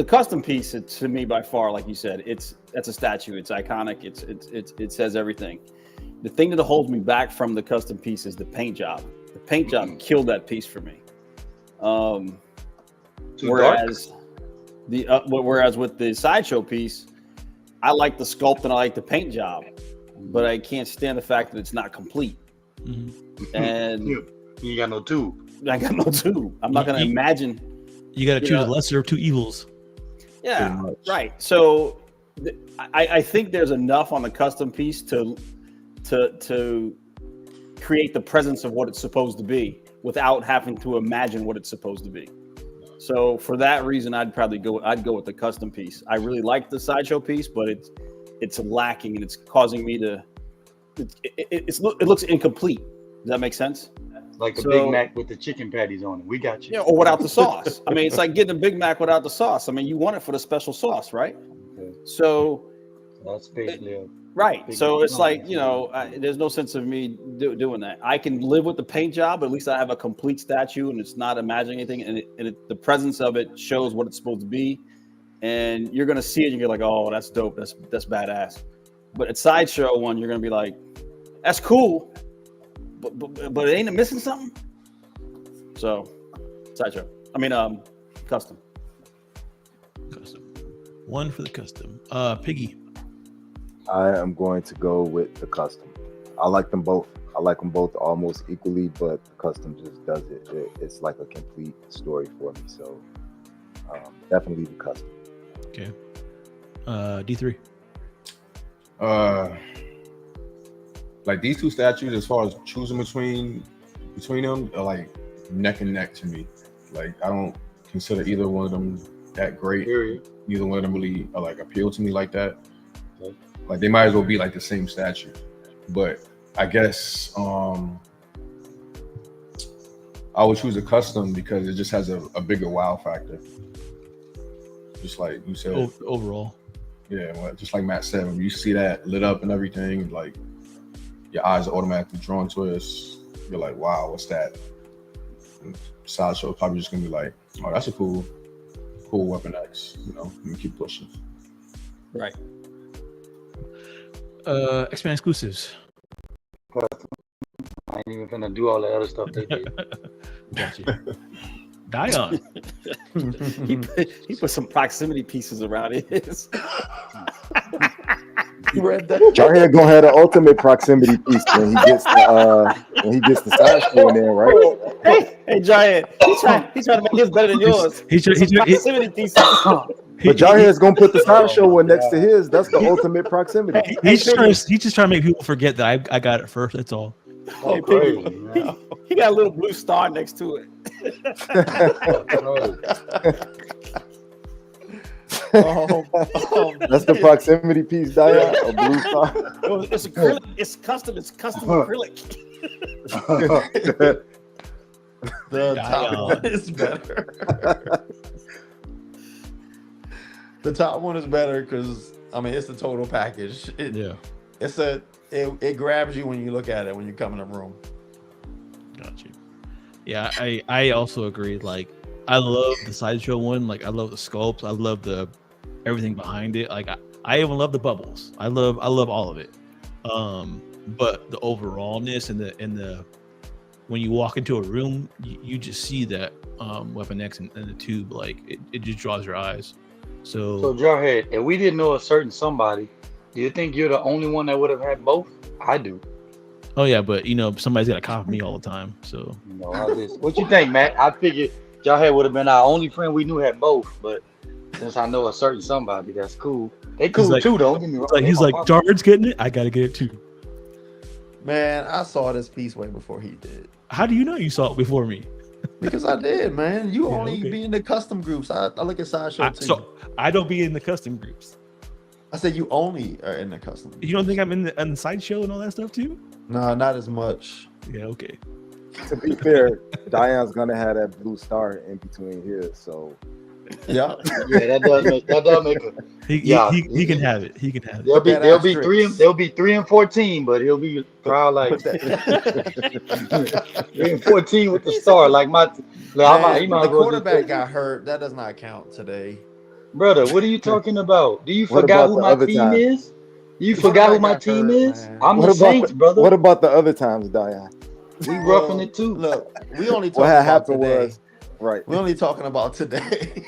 custom piece, to me, by far, like you said, that's a statue. It's iconic. It says everything. The thing that holds me back from the custom piece is the paint job. The paint job killed that piece for me. Whereas with the sideshow piece, I like the sculpt and I like the paint job, but I can't stand the fact that it's not complete. And you got no tube. I got no tube. I'm not going to imagine. you got to choose the lesser of two evils. Yeah, right. So I think there's enough on the custom piece to create the presence of what it's supposed to be without having to imagine what it's supposed to be. So for that reason, I'd go with the custom piece. I really like the sideshow piece, but it's lacking and it's causing me to. It looks incomplete. Does that make sense? Like a Big Mac with the chicken patties on it. We got you. Yeah, or without the sauce. I mean, it's like getting a Big Mac without the sauce. I mean, you want it for the special sauce, right? Okay. So That's basically right. Big So Mac. it's like, there's no sense of me doing that. I can live with the paint job. At least I have a complete statue and it's not imagining anything. And the presence of it shows what it's supposed to be. And you're going to see it and you're like, oh, that's dope. That's badass. But at Sideshow one, you're going to be like, that's cool. But ain't it missing something? So, Sideshow. I mean, custom. One for the custom. Piggy. I am going to go with the custom. I like them both. I like them both almost equally, but the custom just does it. It's like a complete story for me. So definitely the custom. Okay. D3. Like these two statues, as far as choosing between them, are like neck and neck to me. Like I don't consider either one of them that great. Period. Neither one of them really like appeal to me like that. Like they might as well be like the same statue. But I guess I would choose a custom because it just has a bigger wow factor. Just like you said. Overall. Yeah, well, just like Matt said, when you see that lit up and everything, like your eyes are automatically drawn to it. You're like, wow, what's that? And Sideshow probably just gonna be like, oh, that's a cool Weapon X, and keep pushing. Right. X-Men exclusives. I ain't even finna do all the other stuff they did. Got you. Dion. he put some proximity pieces around it. You read that? Jarhead gonna have the ultimate proximity piece when he gets the sideshow in there, right? Hey, Giant. He's trying to make his better than yours. He's Proximity pieces. But Jarhead's gonna put the sideshow one next to his. That's the ultimate proximity. He's just trying to make people forget that I got it first. That's all. Hey, he got a little blue star next to it. That's the proximity piece, Diane. A blue star. It's acrylic. It's custom. It's custom acrylic. The top one is better. The top one is better because it's the total package. It grabs you when you look at it when you come in the room. Got you. Yeah, I also agree. Like, I love the Sideshow one. Like, I love the sculpts. I love the everything behind it. Like, I even love the bubbles. I love all of it. But the overallness and the when you walk into a room, you just see that Weapon X and the tube. Like, it just draws your eyes. So Jarhead, if we didn't know a certain somebody, do you think you're the only one that would have had both? I do. Oh yeah, but somebody's got to copy me all the time. So what you think, Matt? I figured Jarhead would have been our only friend we knew had both, but since I know a certain somebody, that's cool. They cool too, though. He's like, Jarhead's getting it. I gotta get it too. Man, I saw this piece way before he did. How do you know you saw it before me? Because I did, man. You Yeah, only okay. be in the custom groups. I look at Sideshow too. So I don't be in the custom groups. I said you only are in the custom. You don't think I'm in the sideshow and all that stuff too? No, not as much. Yeah, okay. To be fair, Diane's gonna have that blue star in between here, so Yeah. Yeah, that does make a. Yeah. He can have it. He can have it. They'll be that they'll be asterisk. they'll be 3 and 14, but he'll be proud like Put that. 3 and 14 with the star. Like my, Man, he might the as well quarterback just, got hurt. That does not count today. brother. What are you talking about? Do you What forgot about who the my other team time? is? You The forgot who quarterback my got team hurt, is? man. I'm what the about Saints, brother. what about the other times, Diane? We roughing it too. Look, we only talking What had about happened today. was right. We're only talking about today.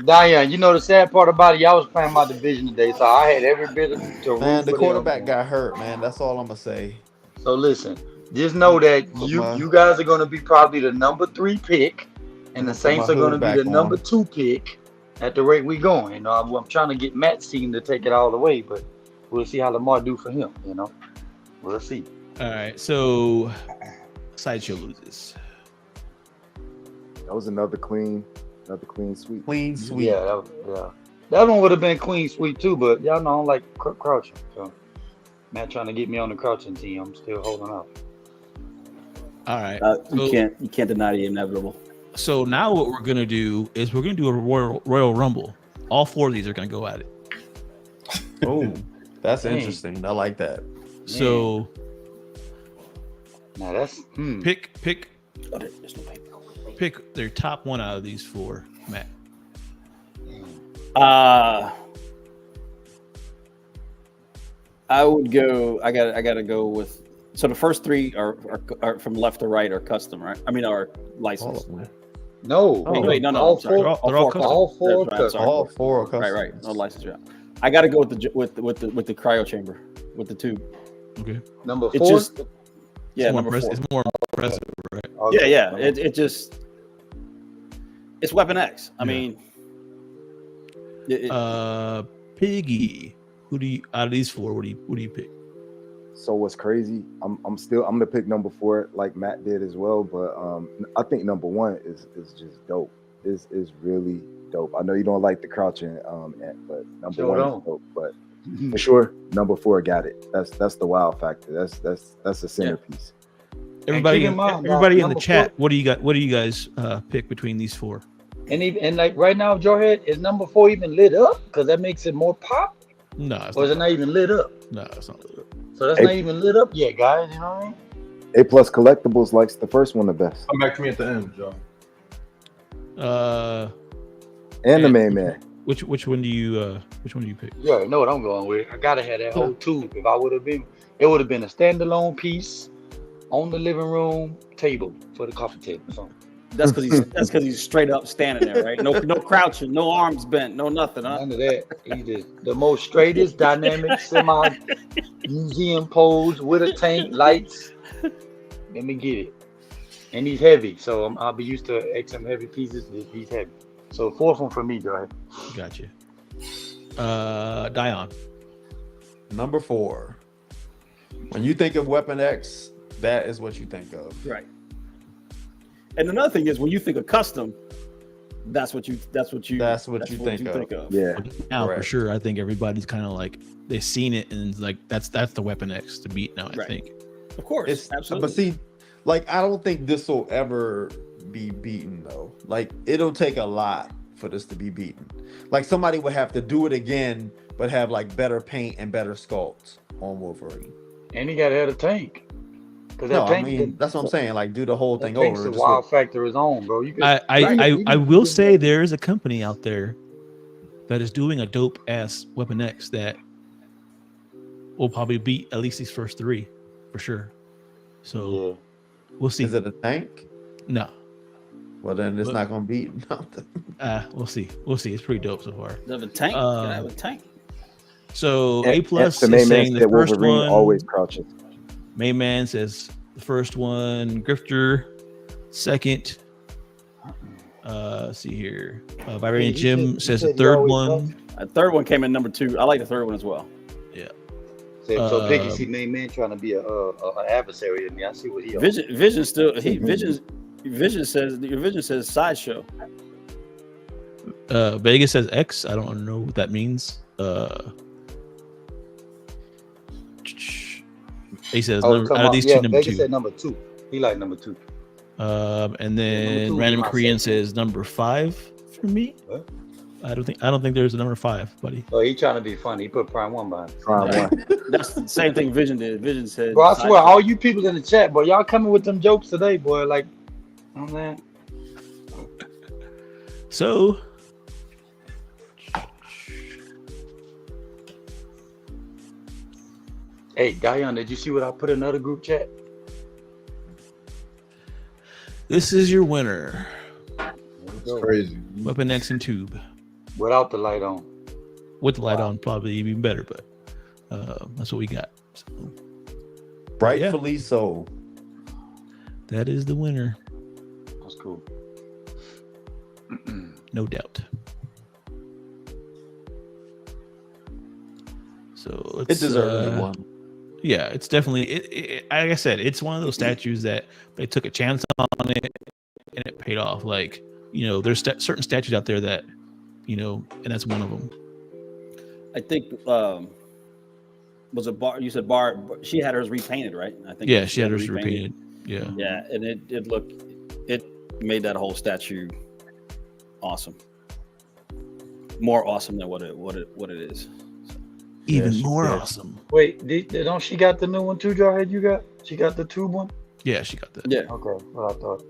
Diane, you know the sad part about it, y'all was playing my division today, so I had every bit to root Man, the for quarterback them. got hurt, man. That's all I'm gonna say. So listen, just know that Put you my- you guys are going to be probably the number 3 pick, and the Put Saints my are going to hood be back the number on. 2 pick at the rate we going. You know, I'm trying to get Matt's team to take it all the way, but we'll see how Lamar do for him. You know, we'll see. All right. So sideshow loses. That was another clean sweep. Clean sweep. Yeah, that one would have been clean sweep too, but y'all know I don't like crouching. So Matt trying to get me on the crouching team. I'm still holding out. All right. You can't deny the inevitable. So now what we're gonna do is we're gonna do a Royal Rumble. All 4 of these are gonna go at it. Oh, that's Dang. interesting. I like that. So Now that's pick Oh, there's no paper. pick their top one out of these 4, Matt. I would go. I gotta go with. So the first 3 are from left to right, are custom, right? I mean, are licensed. no. Oh, Wait, no, all I'm sorry. They're all custom. All 4 That's right, I'm sorry. All 4 are custom. Right. No license. Yeah. I gotta go with the cryo chamber with the tube. Okay. Number It 4. just yeah, It's more number 4. It's more impressive, right? Yeah, yeah. It just it's Weapon X. I Yeah. mean, Piggy. Who do you out of these 4? What do you pick? So what's crazy? I'm gonna pick number 4 like Matt did as well, but I think number 1 is just dope. Is really dope. I know you don't like the crouching, but number Sure 1 don't. is dope. But for sure, number 4 got it. That's the wow factor. That's the centerpiece. Everybody, keep in mind, everybody in the number chat. What do you got? What do you guys pick between these 4? And like right now, Jarhead, is number 4 even lit up? Because that makes it more pop, No, it's or is it not. not even lit up? No, it's not. So that's not even lit up yet, guys. You know what I mean? A Plus Collectibles likes the first one the best, Come back to me at the end, Joe. and the main man. Which one do you pick? You already know what I'm going with. I gotta have that whole tube. If I would have been, it would have been a standalone piece on the living room table for the coffee table. So that's because he's straight up standing there, right? No crouching, no arms bent, no nothing, huh? none of that. He just the most straightest, dynamic, semi museum pose with a tank, lights. Let me get it. And he's heavy, so I'll be used to XM heavy pieces. He's heavy. So 4th one for me, Joy. Gotcha. Dion. Number 4. When you think of Weapon X, that is what you think of. Right. And another thing is, when you think of custom, that's what you think of. Yeah, Now for Correct. sure, I think everybody's kind of like they've seen it and like that's the Weapon X to beat now. I Right. think. Of course, It's absolutely. But see, like I don't think this will ever be beaten though. Like it'll take a lot for this to be beaten. Like somebody would have to do it again, but have like better paint and better sculpts on Wolverine. And he got to have a tank. Because No, that I tank, mean that's what I'm saying. Like do the whole that thing tank's over. the just wild with- factor is on, bro. You could, I will say there is a company out there that is doing a dope ass Weapon X that will probably beat at least these first 3 for sure. So yeah. we'll see. Is it a tank? No, Well then it's But- not gonna beat nothing. we'll see. We'll see. It's pretty dope so far. Does it have a tank? Can I have a tank? So And- A plus the is main man saying the said first Wolverine one. always crouches. Main man says the first one. Grifter, second. See here. Vibranium He Jim said- he says the said he third always one. The third one came in number 2. I like the third one as well. So Piggy see main man trying to be a adversary of me. I see what he. Vision still Vision says sideshow. Vegas says X. I don't know what that means. He says out of these two, number Vegas 2. said number 2. He like number 2. And then two Random is my Korean second. says number 5 for me. What? I don't think there's a number 5, buddy. Oh, he trying to be funny. He put Prime 1 behind it. Prime one. That's the same thing Vision did. Vision said. Bro, I sideshow. swear, all you people in the chat, boy, y'all coming with them jokes today, boy. Like, you know what I'm saying? So Hey, Dion, did you see what I put in another group chat? this is your winner. It's crazy. Weapon X and Tube. Without the light on. With the light on, probably even better, but that's what we got. So Rightfully so. that is the winner, That's cool. no doubt. So It let's, deservedly won. yeah, it's definitely it, like I said, it's one of those statues that they took a chance on it and it paid off. Like, you know, there's certain statues out there that, you know, and that's one of them. I think was it Bar? You said Bar. She had hers repainted, right? I think. Yeah, she had hers repainted. Yeah. Yeah, and it made that whole statue awesome. More awesome than what it is. Even she more did. awesome. Wait, don't she got the new one too, Jarhead? You got? She got the tube one? Yeah, she got that. Yeah. Okay, what I thought.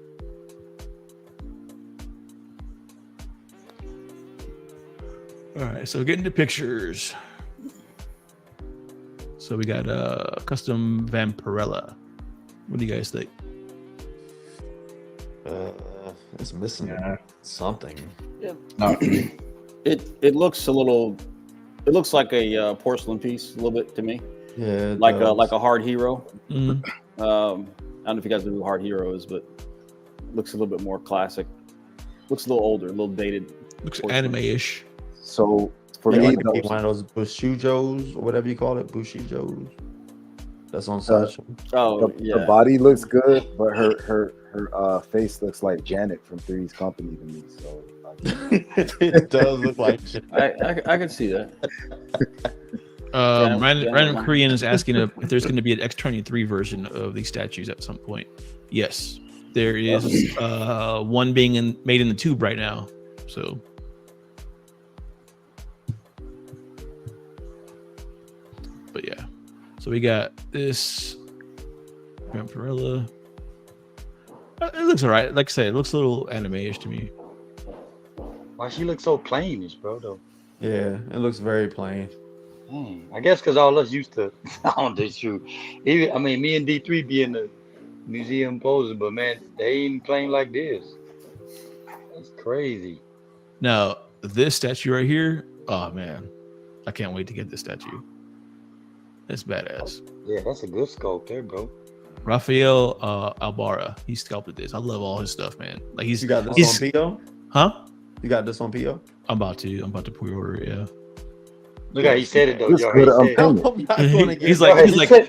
All right, so getting to pictures. So we got custom Vampirella. What do you guys think? It's missing Yeah. something. No, It looks a little. It looks like a porcelain piece a little bit to me, Yeah, it like does. a hard hero. Mm, I don't know if you guys know who Hard Hero is, but looks a little bit more classic. Looks a little older, a little dated. looks anime-ish. So for Maybe me, like those, one of those Bushijos or whatever you call it, Bushijos. That's on Sideshow. Oh the yeah, body looks good, but her face looks like Janet from Three's Company to me. So It does look like shit. I can see that. Random Korean is asking if there's going to be an X-23 version of these statues at some point. Yes, there is one being made in the tube right now. So, but yeah, so we got this Vampirella. It looks alright. Like I said, it looks a little anime-ish to me. Why she look so plainish, bro? Though. Yeah, it looks very plain. I guess because all us used to on this shoot. Even, I mean, me and D3 be in the museum posing, but man, they ain't playing like this. That's crazy. Now, this statue right here, oh man, I can't wait to get this statue. It's badass. Yeah, that's a good sculpt there, bro. Rafael Albarra, he sculpted this. I love all his stuff, man. Like You got this he's on PO? huh? You got this on PO? I'm about to pre-order it. Yeah. Look how he said it though, Looks y'all. good He on said, camera. I'm not gonna get He's it. like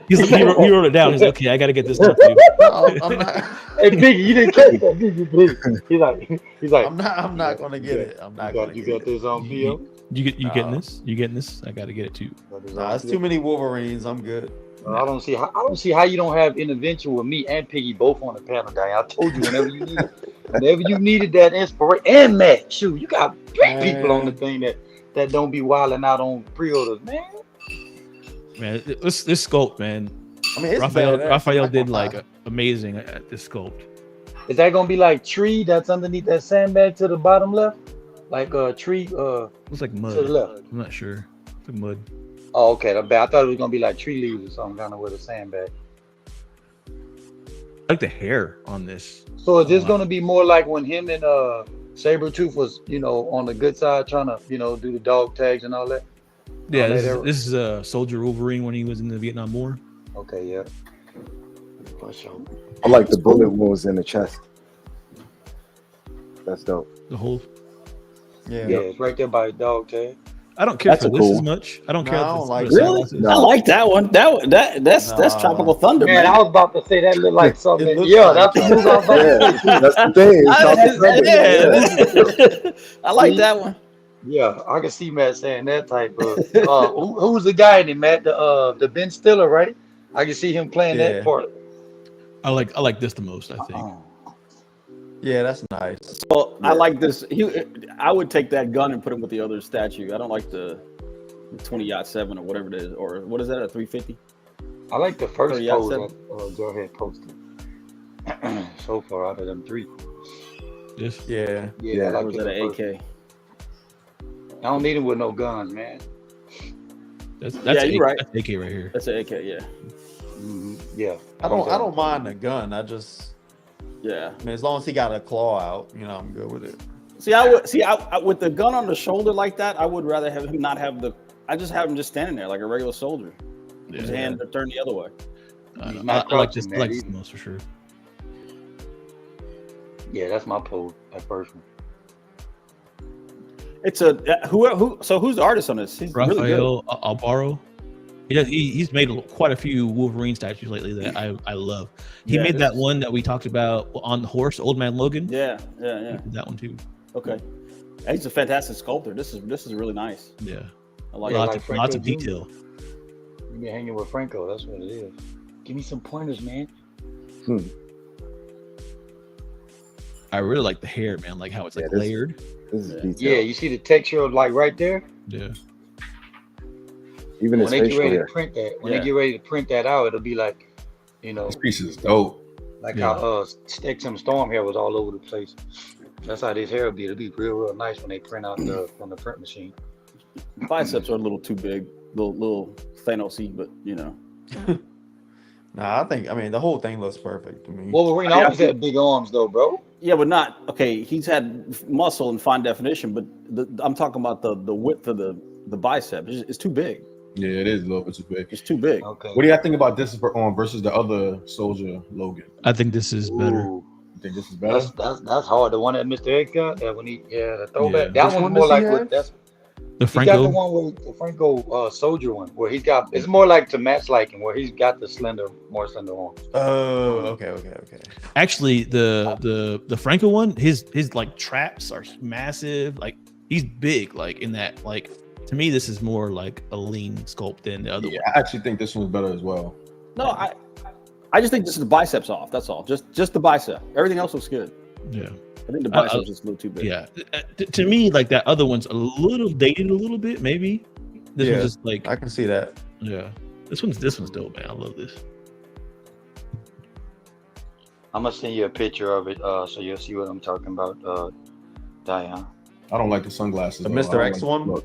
he wrote it down. He's like, okay, I gotta get this stuff too. I'm not, hey, Biggie, you didn't catch that, did you, Biggie? He's like, I'm not gonna get it. I'm not gonna you get got it. this on PO? You getting this? You getting this? I gotta get it too. Nah, it's too many Wolverines. I'm good. I don't see how you don't have intervention with me and Piggy both on the panel, guy. I told you whenever you needed that inspiration, and Matt, shoot, you got three people on the thing that don't be wilding out on pre-orders, man. Man, this sculpt, man. I mean, it's Raphael badass. did like amazing at this sculpt. Is that gonna be like tree that's underneath that sandbag to the bottom left, like a tree? It's like mud. To the left. I'm not sure. It's like mud. Oh, okay. I thought it was gonna be like tree leaves or something kind of with a sandbag. I like the hair on this. So is this gonna be more like when him and Sabretooth was, on the good side trying to, do the dog tags and all that? Yeah, Oh, this is Soldier Wolverine when he was in the Vietnam War. Okay, yeah. For sure. I like the bullet wounds in the chest. That's dope. The whole Yeah, it's right there by the dog tag. I don't care That's for a this cool as one. much. I don't No, care. I for don't the like for the that. Really? I don't care Okay. for the Really? sunglasses. Really? For the Really? sunglasses. No. I like that one. That's Tropical Nah. Thunder, Man, man. I was about to say that look like something. It looks Yeah, like that's the move I was about to Yeah, say too. that's the thing. It's Tropical Thunder. Yeah, Yeah. I like See? that one. Yeah, I can see Matt saying that type of. Who's the guy in it, Matt? The Ben Stiller, right? I can see him playing that Yeah. part. I like this the most. I think. Oh. Yeah, that's nice. Well, I like this. I would take that gun and put him with the other statue. I don't like the 20-07 or whatever it is, or what is that? A 350? I like the first 30 pose outside. that Joe had posted. So far out of them three. This. Yeah, Yeah. Yeah, I Or like was the that an first. AK? I don't need him with no guns, man. That's Yeah, you're right. That's AK right here. That's an AK. Yeah, Yeah. I don't mind the gun. I yeah. mean, as long as he got a claw out, I'm good with it. See, I with the gun on the shoulder like that, I would rather have him not have the. I just have him just standing there like a regular soldier. His Yeah. hand turned the other way. He's I not like this. crouching, I like man. this the most for sure. Yeah, that's my pose. That first one. It's a who. So who's the artist on this? He's really good. Rafael Alvaro. He's made quite a few Wolverine statues lately that I love. He Yeah, made this that is- one that we talked about on the horse, Old Man Logan. Yeah. He did that one too. Okay. He's a fantastic sculptor. This is really nice. Yeah, I like Yeah, it. lots like of lots of Franco Jr. detail. You be hanging with Franco. That's what it is. Give me some pointers, man. I really like the hair, man. Like how it's like Yeah, this- layered. This is Yeah. detail. Yeah, you see the texture of like right there. Yeah, Even his When they get facial ready hair. to print that, when Yeah. they get ready to print that out, it'll be like, This piece is dope. like Yeah. how Stexham Storm hair was all over the place. That's how this hair will be. It'll be real nice when they print out from the print machine. Biceps are a little too big, little Thanos-y, but Nah, I mean, the whole thing looks perfect to me. Wolverine always had big arms though, bro. Yeah, but not okay. He's had muscle and fine definition, but I'm talking about the width of the bicep. It's too big. Yeah, it is a little bit too big. It's too big. Okay. What do you think about this versus the other Soldier Logan? I think this is better. Ooh, You think this is better? that's hard. The one that Mr. X got, that when the throwback. Yeah. That Which one's one more does he like what have? that's. The He got the Franco. one where the Franco soldier one where he's got. It's more like to match like him where he's got the more slender arms. Oh, okay. Actually, the Franco one, his like traps are massive. Like he's big. Like in that. Like to me, this is more like a lean sculpt than the other Yeah, one. I actually think this one's better as well. No, I just think this is the biceps off. That's all. Just the bicep. Everything else looks good. Yeah. I think the biceps is a little too big. Yeah, to me, like that other one's a little dated, a little bit, maybe. This Yeah. one's just like, I can see that. yeah. This one's dope, man. I love this. I'm gonna send you a picture of it, so you'll see what I'm talking about, Diane. I don't like the sunglasses. The though. I Mr. don't X like one? the look.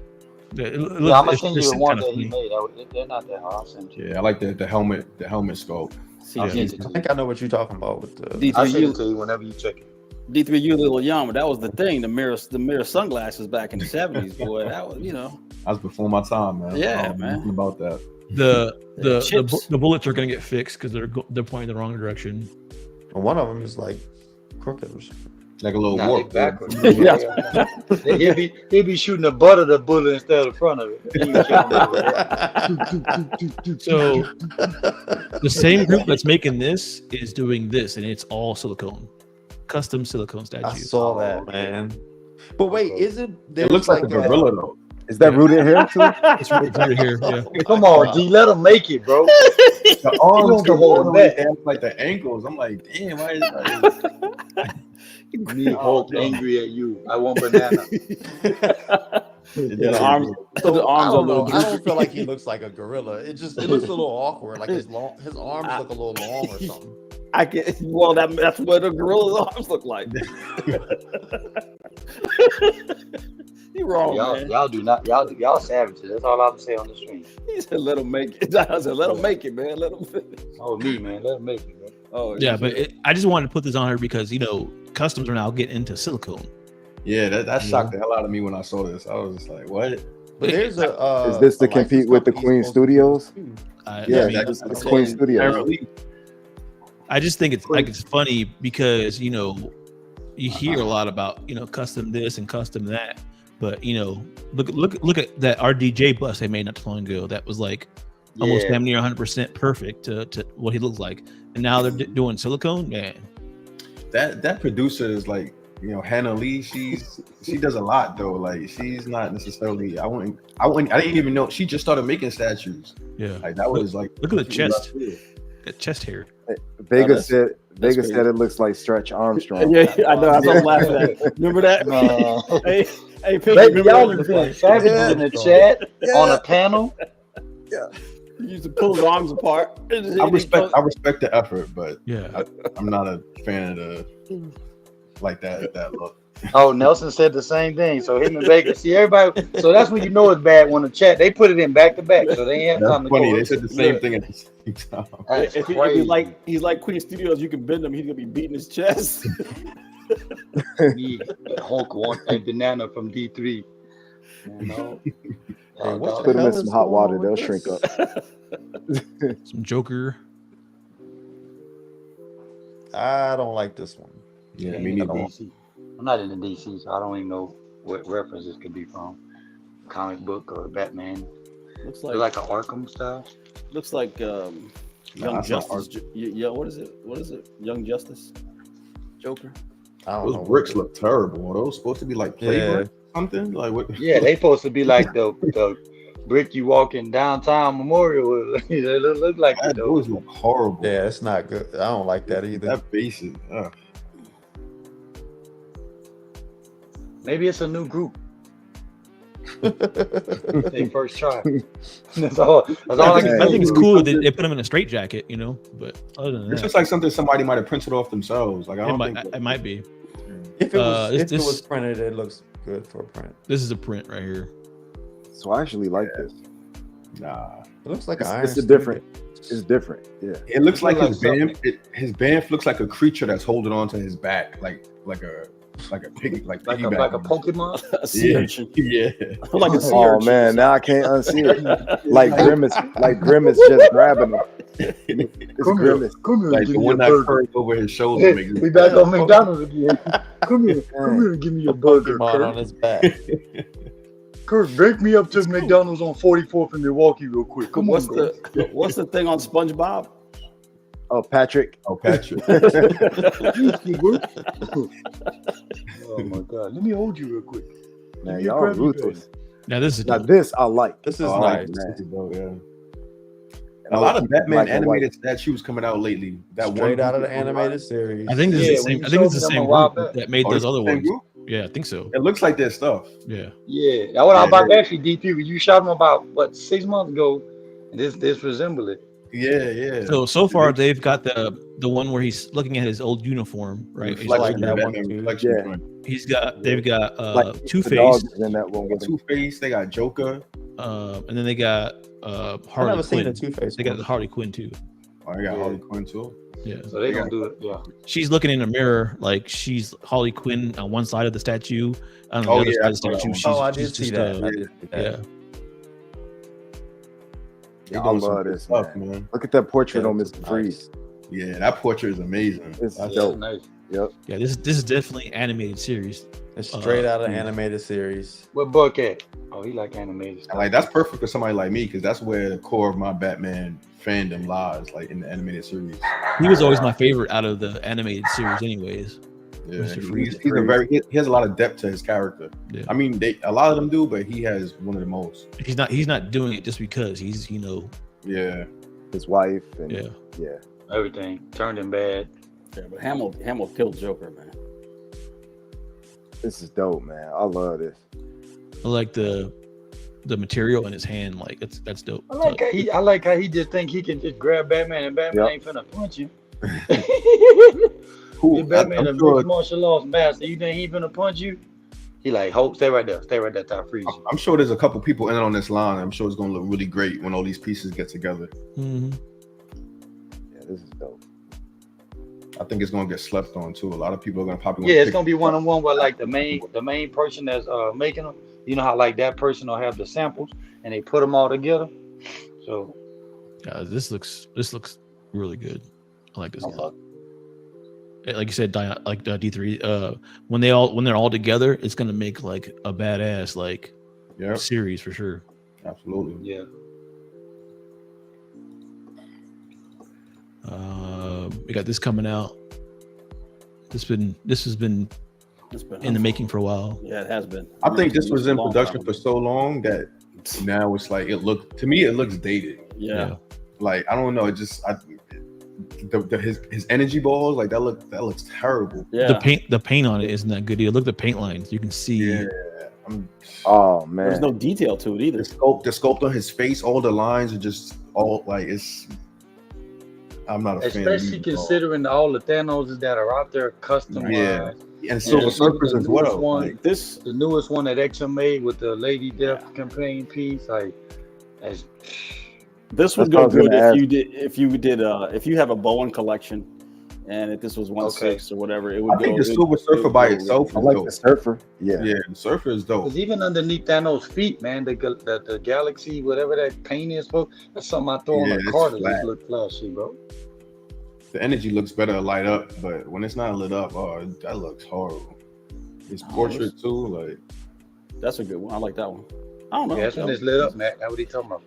Yeah, Yeah, I'm gonna send you the one kinda that he funny. made. They're not that hard. I'll send you. Yeah, I like the helmet sculpt. See, I'll D- send it I to you. think I know what you're talking about with the. D3, I'll send it you, to you whenever you check it. D3, you a little young, but that was the thing. The mirror sunglasses back in the 70s, boy. That was, I was before my time, man. Yeah, I don't know man. nothing about that. The Chips. the bullets are gonna get fixed because they're pointing the wrong direction. One of them is like crooked. Like a little Nah, warp. they backwards. Yeah. He'll be shooting the butt of the bullet instead of the front of it. He ain't killing over there. So the same group that's making this is doing this, and it's all silicone, custom silicone I statue. saw Oh, that, okay. man. But wait, is it? It there's looks like a gorilla though. Is that rooted hair too? It's right here. Yeah. Come on, G, let him make it, bro. The arms don't go hold all the way back. down to, like the ankles. I'm like, damn, why is that? Me Hulk angry at you. I want banana. The arms, the I arms are a don't know. little I don't feel like he looks like a gorilla. It looks a little awkward. Like his arms look a little long or something. that's what a gorilla's arms look like. You wrong, man. Y'all do not. Y'all savages. That's all I have to say on the stream. He said, "Let him make it." I said, "Let him make it, man. Let him finish." Oh, me, man. Let him make it, man. Oh, Yeah, but I just wanted to put this on here because customs are now getting into silicone. Yeah, that shocked the hell out of me when I saw this. I was just like, what? But there's a. Is this to a compete license with the company Queen supposed to do Studios? this too. Yeah, I mean, it's Queen Studios. I just think it's funny because you hear a lot about custom this and custom that, But look at that RDJ bus they made not too long ago. That was like almost Yeah. damn near 100% perfect to what he looked like. And now they're doing silicone. Man, That producer is like, Hannah Lee. She does a lot though. Like she's not necessarily. I didn't even know she just started making statues. yeah. Like that was like. Look at the chest. That chest hair. Vega that's- said crazy. it looks like Stretch Armstrong. Yeah, I know. I was laughing at. Remember that? No. hey, Piggy, Baby, remember y'all that? are doing savages in the chat on a panel. He used to pull his arms apart. I respect the effort, but Yeah. I'm not a fan of the like that look. Oh, Nelson said the same thing. So him and Baker, see everybody. So that's when you know it's bad when the chat they put it in back to back, so they ain't have time That's to funny. go. They said the same thing at the same time. That's If crazy. he's like Queen Studios, you can bend him. He's gonna be beating his chest. Me, Hulk want a banana from D3. what Put the them in hell some is hot going water; on they'll with shrink this? up. Some Joker. I don't like this one. Yeah, I'm me neither. DC. I'm not in the DC, so I don't even know what reference this could be from. Comic book or Batman. looks They're like like an Arkham style. looks like Young it's not Justice. Yeah, what is it? What is it? Young Justice. Joker. I don't know. Those what bricks it- look terrible. Are those supposed to be like play Yeah. bricks or something? Like what? Yeah, they supposed to be like the brick you walk in downtown Memorial. They look like it though. Those look horrible. Yeah, it's not good. I don't like that either. That basic. Maybe it's a new group. They first try. That's all I can I think it's say. cool that they put him in a straitjacket, But other than This that, looks like something somebody might have printed off themselves. Like I it don't might, think. it might be. If it was This- if it this- was printed, it looks good for print. This is a print right here. So I actually like this. Nah. It looks like It's, an Iron it's a Studio. different. It's different. Yeah. It looks like Like his band. His band looks like a creature that's holding on to his back, like a piggy, like like a piggyback. Pokemon. A sea Yeah. urchin. Yeah. Like a sea Oh urchin. man, now I can't unsee it. Like Grimace just grabbing him. It's Grimace. Come here, Like give the me one a that burger. curved over his shoulder. Hey, Makes we back on McDonald's again. Come here and give me a burger, Pokemon on Kurt. his back. Kurt, break me up to McDonald's on 44th in Milwaukee real quick. Come What's on, bro. what's the thing on SpongeBob? Oh, Patrick. Oh, Patrick. Oh my God, let me hold you real quick. Man, Give me a y'all Krabby ruthless. Now this is Now dope. this I like. This is Oh, I like nice. this. This is dope, yeah. And A I lot like of Batman black and white. animated statues coming out lately. That Straight one out of the group animated series. I think this Yeah, is the when same. you I think it's showed the them same a while group back. that made Oh, those it's the other same ones. group? Yeah, I think so. It looks like their stuff. Yeah. Yeah, that's what I Yeah. about actually D3. When you shot him about 6 months ago, and this resemble it. Yeah, yeah. So far they've got the one where he's looking at his old uniform, right? He's Reflection, like that Batman one too. reflection Yeah. joint. they've got Like Two the dog Face, is in that one with him. Two Face. They got Joker. and then they got I've Harley never seen Quinn. the Two-Face. They got one. the Harley Quinn too. Oh, I got Yeah. Harley Quinn too. Yeah, So they gonna do it. Yeah. she's looking in a mirror like she's Harley Quinn on one side of the statue. On the Oh, other yeah, side I of the saw that statue, one. she's Oh, I did she's see just, that. I did see that. Yeah, They I doing some love good this, stuff, man. man. Look at that portrait Yeah, on it's Mr. nice. Freeze. Yeah, that portrait is amazing. It's That's Yeah, dope. nice. Yep. yeah. This is definitely animated series. It's straight out of yeah. animated series. Where Buck at? Oh, he like animated stuff. And, like that's perfect for somebody like me because that's where the core of my Batman fandom lies, like in the animated series. He was always my favorite out of the animated series, anyways. Yeah, Mr. Freeze. he's a very he has a lot of depth to his character. Yeah. I mean, a lot of them do, but he has one of the most. He's not doing it just because he's Yeah, His wife and yeah. yeah. Everything turned him bad. Yeah, but Hamill killed Joker, man. This is dope, man. I love this. I like the material in his hand, like that's dope. I like how he just think he can just grab Batman and Batman Yep. ain't finna punch him. cool. If Batman a I'm sure, mixed martial arts master, you think he finna punch you? He like, hope, stay right there, till I freeze you. I'm sure there's a couple people in on this line. I'm sure it's gonna look really great when all these pieces get together. Mhm. Yeah, this is dope. I think it's gonna get slept on too. A lot of people are gonna probably Yeah, wanna it's pick- gonna be one on one where like the main person that's making them. You know how like that person will have the samples and they put them all together. So Yeah, this looks really good. I like this a lot. like you said, like D3. When they're all together, it's gonna make like a badass like Yeah, series for sure. absolutely. Yeah. We got this coming out. This has been It's been in the making for a while. Yeah, it has been. I think this was in Long production time for ago. so long that now it's like it looks dated. Yeah. Like I don't know, it just his energy balls like that looks terrible. Yeah. The paint on it isn't that good either. Look at the paint lines. You can see. Yeah, Oh There's man, no detail to it either. the sculpt on his face, all the lines are just all like it's. I'm not a fan. of Especially these at all. considering all the Thanoses that are out there customized. Yeah. And Silver Yeah, Surfers the as newest well. one. Like, This The newest one that XM made with the Lady Death campaign piece, like, as this would That's what I go was gonna good ask. if you have a Bowen collection, and if this was 1/6 or whatever, it would. I think go, the Silver Surfer by itself I is like dope. the surfer. Yeah, Yeah, the Surfer is dope. because even underneath Thanos' feet, man, the galaxy, whatever that paint is for, that's something I throw on Yeah, a it's car that flat. just look flashy, bro. The energy looks better to light up, but when it's not lit up, oh, that looks horrible. His portrait too, like That's a good one. I like that one. I don't know. Yeah, that's when it's lit up, man. That's what he talking about.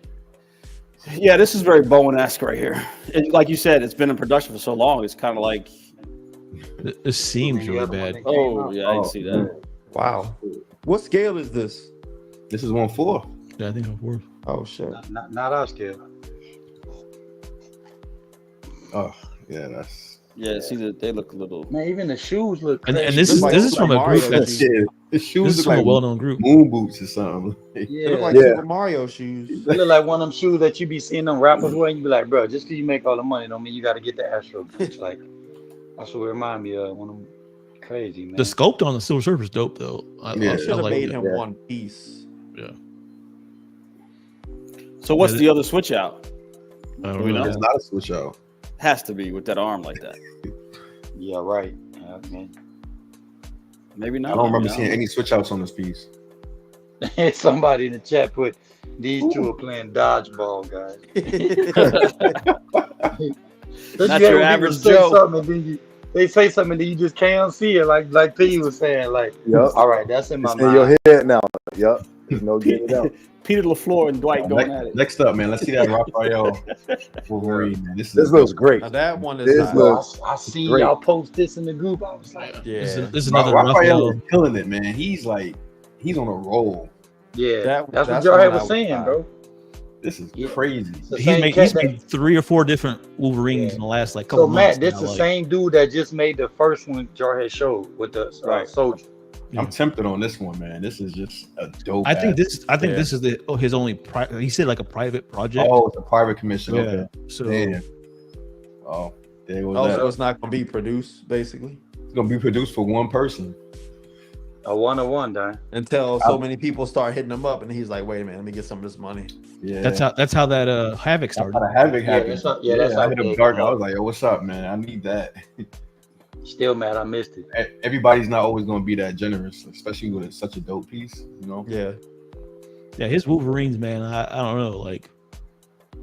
Yeah, this is very Bowen-esque right here. Like you said, it's been in production for so long. It's kind of like, This seems The really other one bad. that came oh out. yeah, I can see that. Wow. What scale is this? this is 1/4. Yeah, I think I'm worth. Oh shit. Not our scale. Oh, yeah, that's Yeah, see that they look a little. Man, even the shoes look And crazy. this is like- this is like from a Mario group that's shoes. yeah. The this shoes is look from a like well-known group. moon boots or something. They yeah, look like Yeah. Super Mario shoes. they look like one of them shoes that you be seeing them rappers wear, and you be like, bro, just because you make all the money don't mean you got to get the Astro boots. Like, that's what it remind me of. One of them crazy, man. The sculpt on the Silver Surfer is dope though. Yeah. I Should have like made it. him Yeah. one piece. So what's Yeah, the other switch out? We know. It's not a switch out. Has to be with that arm like that. Yeah, right. Yeah, man. Maybe not. I don't remember maybe seeing not. any switch outs on this piece. Somebody in the chat put these two are playing dodgeball, guys. Don't Not you your ever average say Joe. something and then they say something that you just can't see it, like P was saying, like, Yup. all right, that's in my It's in your mind. head now. Yup. There's no getting it out. Peter LaFleur and Dwight going at it. Next up, man, let's see that Raphael Wolverine. Man. This looks great. Now that one is This nice. looks- I seen great. y'all post this in the group. I was like, Yeah. This is another Raphael Raphael. is killing it, man. He's on a roll. yeah, That's that's what the Jarhead one I was would saying, buy. bro. This is Yeah. crazy. It's the He's same made cat he's that- made 3 or 4 different Wolverines Yeah. in the last like couple So Matt, months. this now, the like- same dude that just made the first one Jarhead showed with the Right. soldier. I'm tempted on this one, man. This is just a dope. I think ass- this is his only he said like a private project. Oh, it's a private commission. yeah. Okay. So Damn. Oh, there was Oh, that. so it's not gonna be produced basically It's gonna be produced for one person. A 101, Don. until so many people start hitting him up, and he's like, "Wait a minute, let me get some of this money." Yeah. that's how that Havoc That's started. how the Havoc Yeah, happened. that's how- yeah, that's I how hit him big dark. it I was. was like, "Yo, what's up, man? I need that." Still mad I missed it. Everybody's not always gonna be that generous, especially with such a dope piece. You know. Yeah, Yeah, his Wolverines, man. I don't know, like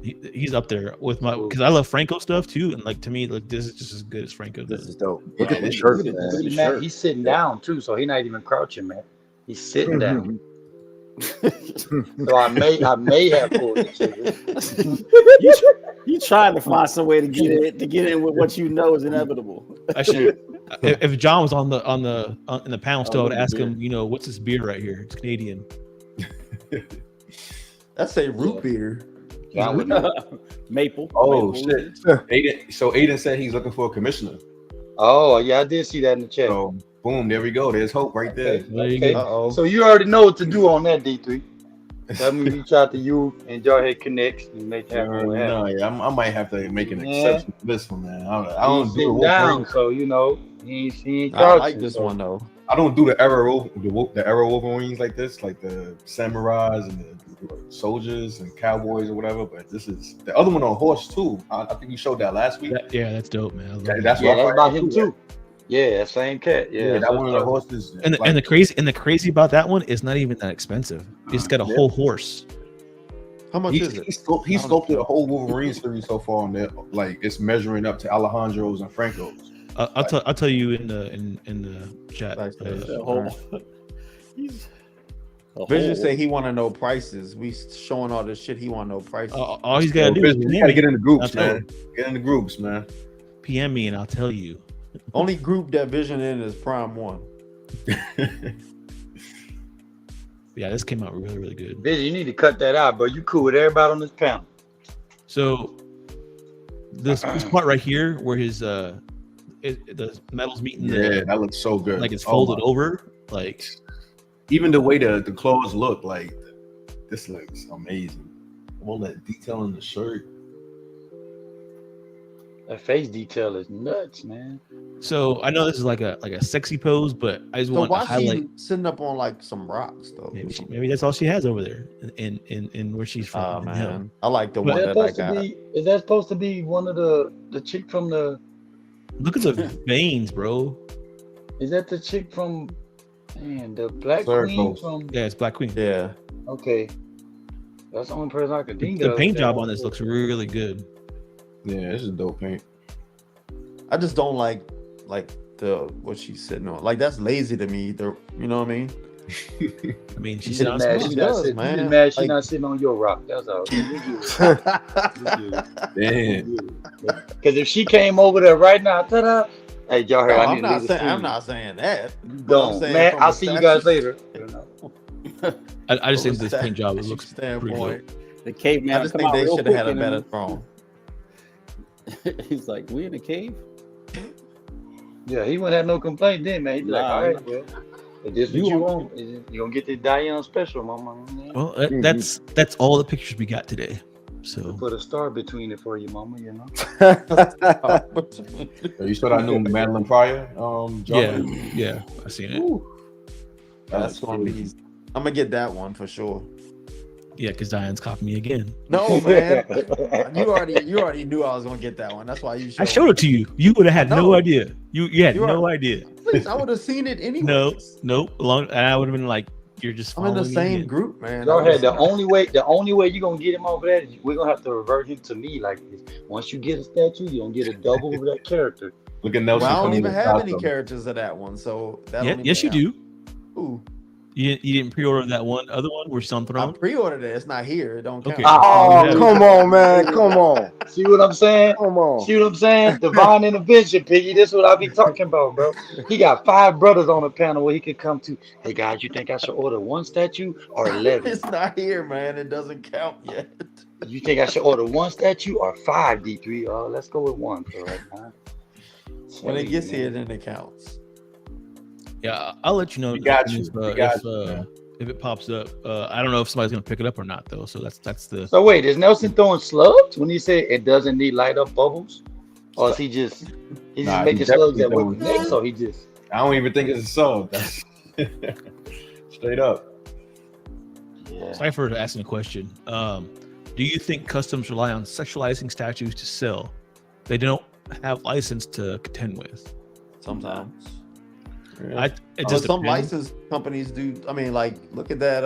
he's up there with my because I love Franco stuff too, and like to me, like this is just as good as Franco This does. is dope. Look Yeah, at the this shirt, Look at man. the The man, shirt. he's sitting down too, so he's not even crouching, man. He's sitting down. So I may have pulled the trigger. You trying to find some way to get in with what you know is inevitable. Actually, if John was in the panel still, I would look at ask the him, you know, what's this beer right here? It's Canadian. that's a root beer. John would know. Maple. Oh Maple. shit! Aiden, so Aiden said he's looking for a commissioner. Oh yeah, I did see that in the chat. So boom, there we go. There's hope right there. There you Okay. go. Uh-oh. So you already know what to do on that, D3. Let me reach out to you and Jarhead Connects and make that one happen. No, yeah, I might have to make an Yeah. exception for this one, man. I He's don't do sitting the down, Wolverine. so you know he ain't I crouching. like this so- one though. I don't do the arrow Wolverines like this, like the samurais and the soldiers and cowboys or whatever. But this is the other one on horse too. I think you showed that last week. Yeah, that's dope, man. I love it. That's Yeah, that's Raphael about him too. Yeah, that same cat. Yeah, Yeah, that's that one of the what- horses. And the crazy about that one is not even that expensive. It's got a Yeah. whole horse. How much he is it? sculpted a whole Wolverine series so far on there. Like it's measuring up to Alejandro's and Franco's. I'll tell you in the chat. Backstage. The whole, he's a Vision whole- say he want to know prices. We showing all this shit. He want to know prices. All he's gotta do is You gotta get in the groups, I'll tell man. Get in the groups, man. PM me and I'll tell you. Only group that Vision in is Prime One. Yeah, this came out really, really good. Vision, you need to cut that out, bro. You cool with everybody on this panel. So this part right here where his the metal's meeting Yeah, that looks so good. like it's Oh folded my- over, like Even the way the clothes look, like this looks amazing. All that detail in the shirt. That face detail is nuts, man. so. I know this is like a sexy pose, but I just So want to why highlight. she sitting up on like some rocks though? Maybe that's all she has over there in where she's from. Oh in hell. man, I like the But- one Is that that I supposed to got. be? Is that supposed to be one of the chick from the? Look at the veins, bro. Is that the chick from? Man, the Black Third Queen post. from. Yeah, it's Black Queen. Yeah, Okay, that's the only person I could think The of. paint job on this looks really good. Yeah, this is dope paint. I just don't like the what she's sitting on. Like that's lazy to me. You know what I mean? I mean, she She's sounds mad. smart. She's She not does, sitting. man. She's mad. She's Like- not sitting on your rock. That's all. Damn. Because if she came over there right now, ta-da, hey, y'all heard? No, I I'm need to not leave the saying. I'm scene. not saying that. But I'm Don't, saying man. from I'll a see you guys statue- later. I just from think a this paint job statue looks pretty dope. standpoint. the caveman. I just come think out they real should have had quick a better and throne. He's like, we in a cave. Yeah, he wouldn't have no complaint then, man. He'd be like, Nah, all right, well, if this what You you want- want, you gonna get this Diane special, mama. Well, that's all the pictures we got today. So Put a star between it for you, mama. You know. You saw that new Madeline Pryor? yeah, Jordan? yeah, I seen it. That's gonna be. I'm gonna get that one for sure. Yeah, because Diane's copying me again. No man, you already knew I was gonna get that one. That's why you. I showed it to you. You would have had no No. idea. You had You no are- idea. Please, I would have seen it anyway. Nope. And I would have been like, "You're just." I'm in the following me same again. group, man. Y'all I had was- the only way you're gonna get him over there, we're gonna have to revert him to me like this. Once you get a statue, you're gonna get a double of that character. Look at Nelson. Well, I don't coming even with have any Gotham. characters of that one, so that Yeah, don't yes, you even do. Ooh, You didn't pre-order that other one where she's on I throne. pre-ordered it. It's not here. It don't count. Okay. Oh, Yeah. come on, man. Come on. See what I'm saying? Come on. See what I'm saying? Divine intervention, Piggy. This is what I be talking about, bro. He got 5 brothers on the panel where he could come to. Hey guys, you think I should order 1 statue or 11? It's not here, man. It doesn't count yet. You think I should order 1 statue or 5, D3? Let's go with 1 for right now. When it gets Man. here, then it counts. Yeah, I'll let you know We got you. if, We got you, man. if it pops up. I don't know if somebody's gonna pick it up or not though. So that's the. So wait, is Nelson throwing slugs when he said it doesn't need light up bubbles, or is he just Nah, making he slugs that definitely whip throwing- next? So he just I don't even think it's a sub. That's straight up. yeah. Cypher asking a question. Do you think customs rely on sexualizing statues to sell? They don't have license to contend with. Sometimes. It But just some depends. license companies do. I mean, like, look at that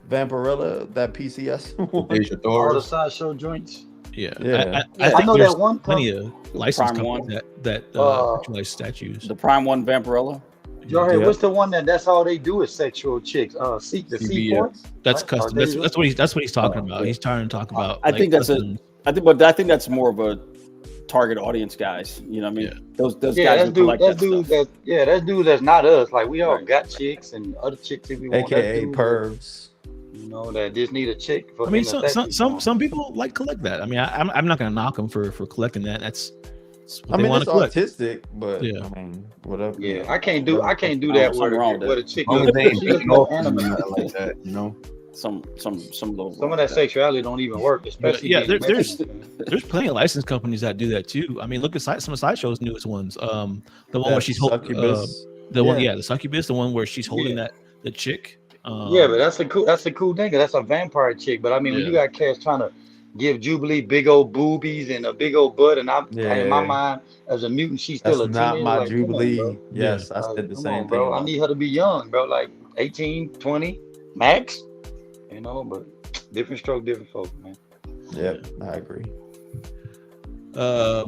Vampirella, that PCS one. Deja All the Thor's. sideshow joints. Yeah, Yeah. I I think know there's that one plenty of licensed Prime companies that Uh, sexualize statues. The Prime One Vampirella. Y'all heard Yeah. what's the one that's all they do is sexual chicks? Seek the CBS. sequence. That's Are custom. they- That's what he's talking Oh, about. yeah. He's trying to talk about. I think that's a- custom- I think that's more of a target audience guys. You know what I mean? Yeah. Those Yeah, guys who collect that stuff. that's dude that's not us. Like we all Right. got chicks and other chicks if we want. That's AKA dude pervs. that, you know, that just need a chick for. I mean, in a statue. some people like collect that. I mean, I'm not gonna knock them for collecting that. That's what I they mean, want it's to collect. artistic, but Yeah. I mean, whatever. Yeah, I can't do that Something where, wrong with where that. the chick As long as looks, they ain't she looks beating off like them or anime. nothing like that, you know. Some little. Some of that sexuality don't even work, especially Yeah, being there's- Mexican. There's plenty of licensed companies that do that too. I mean, look at some of Sideshow's newest ones. The one where That she's holding succubus. the one, Yeah. the succubus, the one where she's holding Yeah. the chick. Yeah, but that's a cool thing. 'Cause that's a vampire chick. But I mean, when you got cats trying to give Jubilee big old boobies and a big old butt, and in my Yeah. mind, as a mutant, she's still That's a not teenager. my Like, come on, Jubilee. bro. Yes, I Like, said the come same on, thing. bro. I about need her to be young, bro, like 18, 20, max. You know, but different stroke, different folk, man. it. Yep, I agree.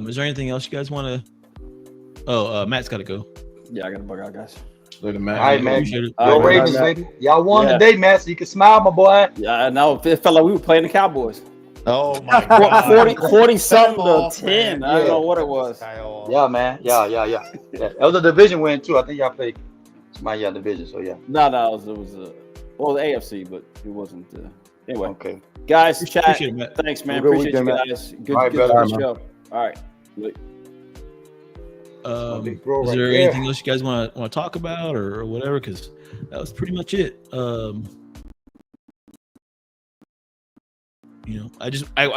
Is there anything else you guys want to Oh, Matt's got to go. Yeah, I got to bug out, guys. Later, man. All right, man. Appreciate it. All Go right, Ravens, man. baby. Y'all won Yeah. today, man. So you can smile, my boy. Yeah, no, it felt like we were playing the Cowboys. Oh my god. 40 something to Off, 10. man. I don't Yeah. know what it was. Yeah, man. Yeah. That was a division win too. I think y'all played somebody y'all division. So yeah. No, it was well, the AFC, but it wasn't. Anyway, Okay. guys, chat. Appreciate it, Matt. Thanks, man. Have a good Appreciate you weekend, guys. Good, All right, good brother. show. All right. Big bro Is right there there. anything else you guys want to talk about or whatever? Because that was pretty much it. I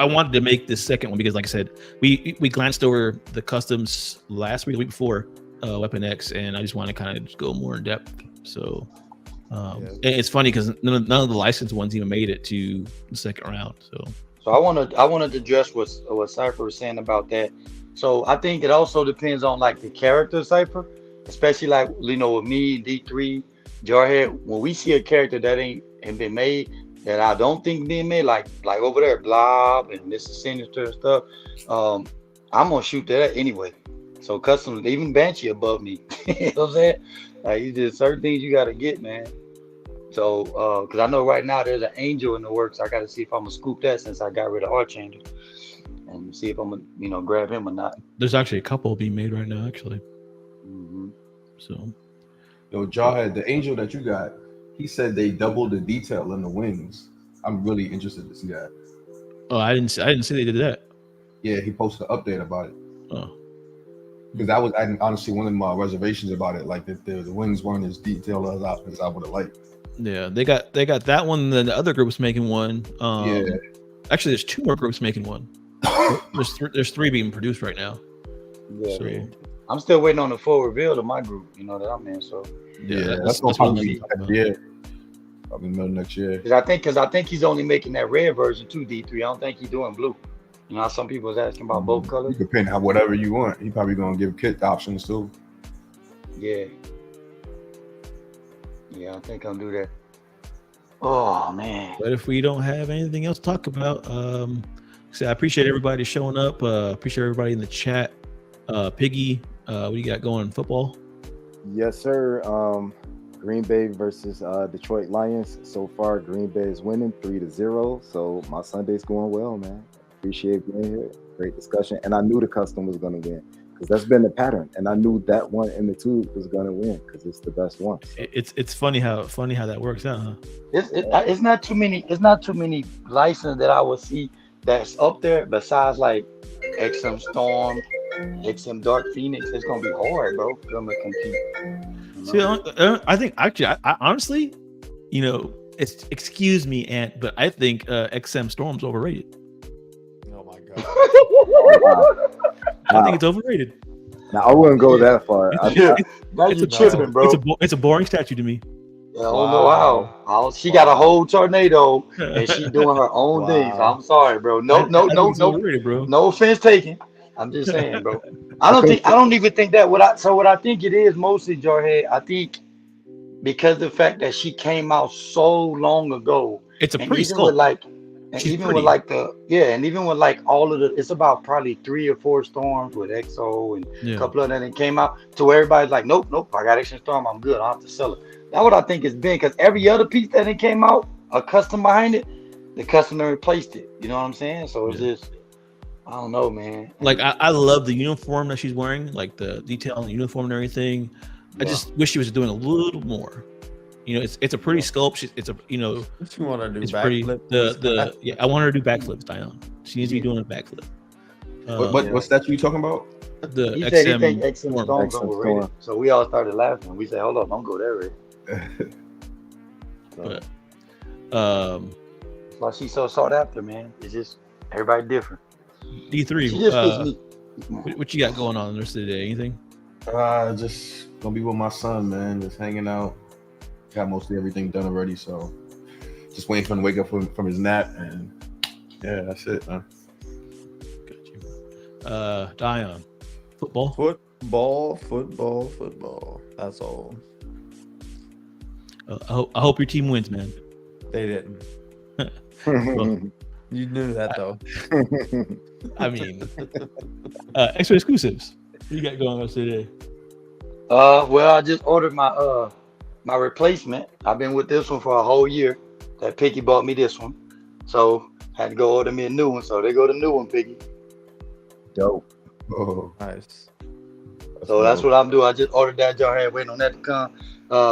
wanted to make this second one because, like I said, we glanced over the customs last week, the week before, Weapon X, and I just want to kind of go more in depth. So and it's funny because none of the licensed ones even made it to the second round. So I wanted to address what Cypher was saying about that. So I think it also depends on like the character of Cypher, especially like with me, D3, Jarhead. When we see a character that ain't been made, that I don't think being made, like over there, Blob and this is Sinister and stuff, I'm gonna shoot that anyway. So custom, even Banshee above me. You know what I'm saying? Like you just certain things you gotta get, man. So because I know right now there's an Angel in the works. I gotta see if I'm gonna scoop that since I got rid of Archangel. And see if I'm gonna grab him or not. there's actually a couple being made right now, actually. Mm-hmm. So Yo, Jawhead, the angel that you got, he said they doubled the detail in the wings. I'm really interested to see that. I didn't see they did that. Yeah, he posted an update about it. Oh, Because that was honestly one of my reservations about it. Like the wings weren't as detailed as I would have liked. yeah, they got that one. Then the other group's making one. Yeah. Actually, there's two more groups making one. There's three being produced right now. Yeah, So, man. I'm still waiting on the full reveal of my group, that I'm in. So yeah, that's what probably I'm next talking about. year. Probably middle of next year. because I think he's only making that red version too, D3. I don't think he's doing blue. How some people was asking about both You colors. can paint whatever you want. He probably gonna give kit options too. Yeah. Yeah, I think I'll do that. Oh man. But if we don't have anything else to talk about, so I appreciate everybody showing up. Appreciate everybody in the chat. Piggy, what do you got going in football? Yes, sir. Green Bay versus Detroit Lions. So far, Green Bay is winning 3-0. So my Sunday's going well, man. Appreciate being here. Great discussion. And I knew the custom was going to win because that's been the pattern. And I knew that one in the tube was going to win because it's the best one. So. It's funny how that works out, huh? It's not too many. It's not too many licenses that I would see that's up there besides like XM Storm, XM Dark Phoenix. It's gonna be hard, bro, for them to compete. See, I think actually, I honestly, it's excuse me, Ant, but I think XM Storm's overrated. Oh my god. I think it's overrated. Now, I wouldn't go that far. Now you tripping, bro. It's a boring statue to me. I don't know how. She got a whole tornado and she doing her own things. I'm sorry, bro. No, Overrated, bro. no offense taken. I'm just saying, bro. I don't even think that. What I think it is mostly, Jarhead. I think because the fact that she came out so long ago. It's a and pretty even sculpt. with like, and She's even pretty. with like and even with like all of the, it's about probably 3 or 4 storms with EXO and Yeah. a couple of them that came out to where everybody's like, nope, I got XM Storm, I'm good, I don't have to sell it. That's what I think it's been, because every other piece that it came out, a custom behind it, the customer replaced it. You know what I'm saying? So it's just, I don't know, man. Like I love the uniform that she's wearing, like the detail on the uniform and everything. I just wish she was doing a little more. It's a pretty sculpt. It's a What you want to do? it's pretty. Backflip? Yeah, I want her to do backflips, Dion. She needs to be doing a backflip. What statue you talking about? The He said he XM think XM Storm. Storm's XM overrated. Storm. So we all started laughing. We said, hold up, don't go there, Ray. But That's why she's so sought after, man. It's just everybody different. She D3, just gives me. what you got going on the rest of the day? Anything? Just gonna be with my son, man. Just hanging out. Got mostly everything done already, so just waiting for him to wake up from his nap, and yeah, that's it, man. Got you. Dion, football. Football. That's all. I hope your team wins, man. They didn't. Well, You knew that though. I mean, extra exclusives. you got going on today? Well, I just ordered my replacement. I've been with this one for a whole year. That Picky bought me this one, so had to go order me a new one. So there go the new one, Picky. Dope. Oh, Nice. So that's what I'm doing. I just ordered that jar here, waiting on that to come.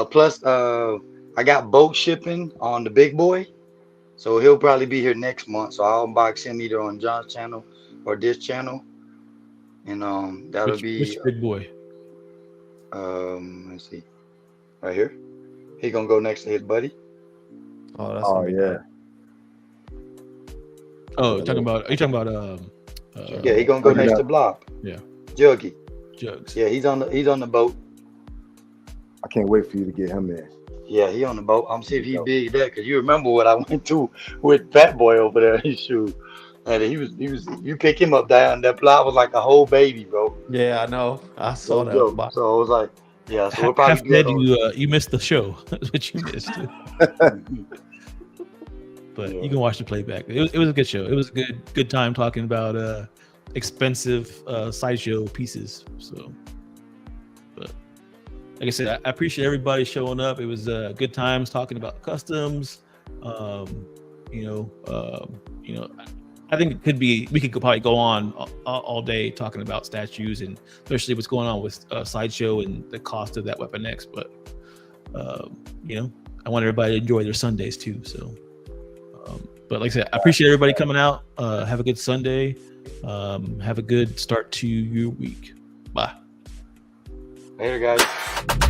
Plus, I got boat shipping on the big boy, so he'll probably be here next month. So I'll unbox him either on John's channel or this channel, and that'll Which big boy? let's see, right here. He gonna go next to his buddy. Oh, that's Oh gonna be yeah. Oh, you're talking about? Are you talking about? Yeah, he gonna go okay, next now- to Block. Yeah. Juggy. Jugs. Yeah, he's on the boat. I can't wait for you to get him in. Yeah, he on the boat. I'm see if he big that because you remember what I went through with Fat Boy over there. His shoe, and he was. You pick him up down that Block was like a whole baby, bro. Yeah, I know. I saw So, that. Box. so I was like, yeah. So we're Half probably dead. good. You missed the show. That's what you missed. But you can watch the playback. It was a good show. It was a good time talking about expensive sideshow pieces. So, but like I said, I appreciate everybody showing up. It was good times talking about customs. I think it could be. We could probably go on all day talking about statues and especially what's going on with sideshow and the cost of that Weapon X. But I want everybody to enjoy their Sundays too. So. But like I said, I appreciate everybody coming out. Have a good Sunday. Have a good start to your week. Bye. Later, guys.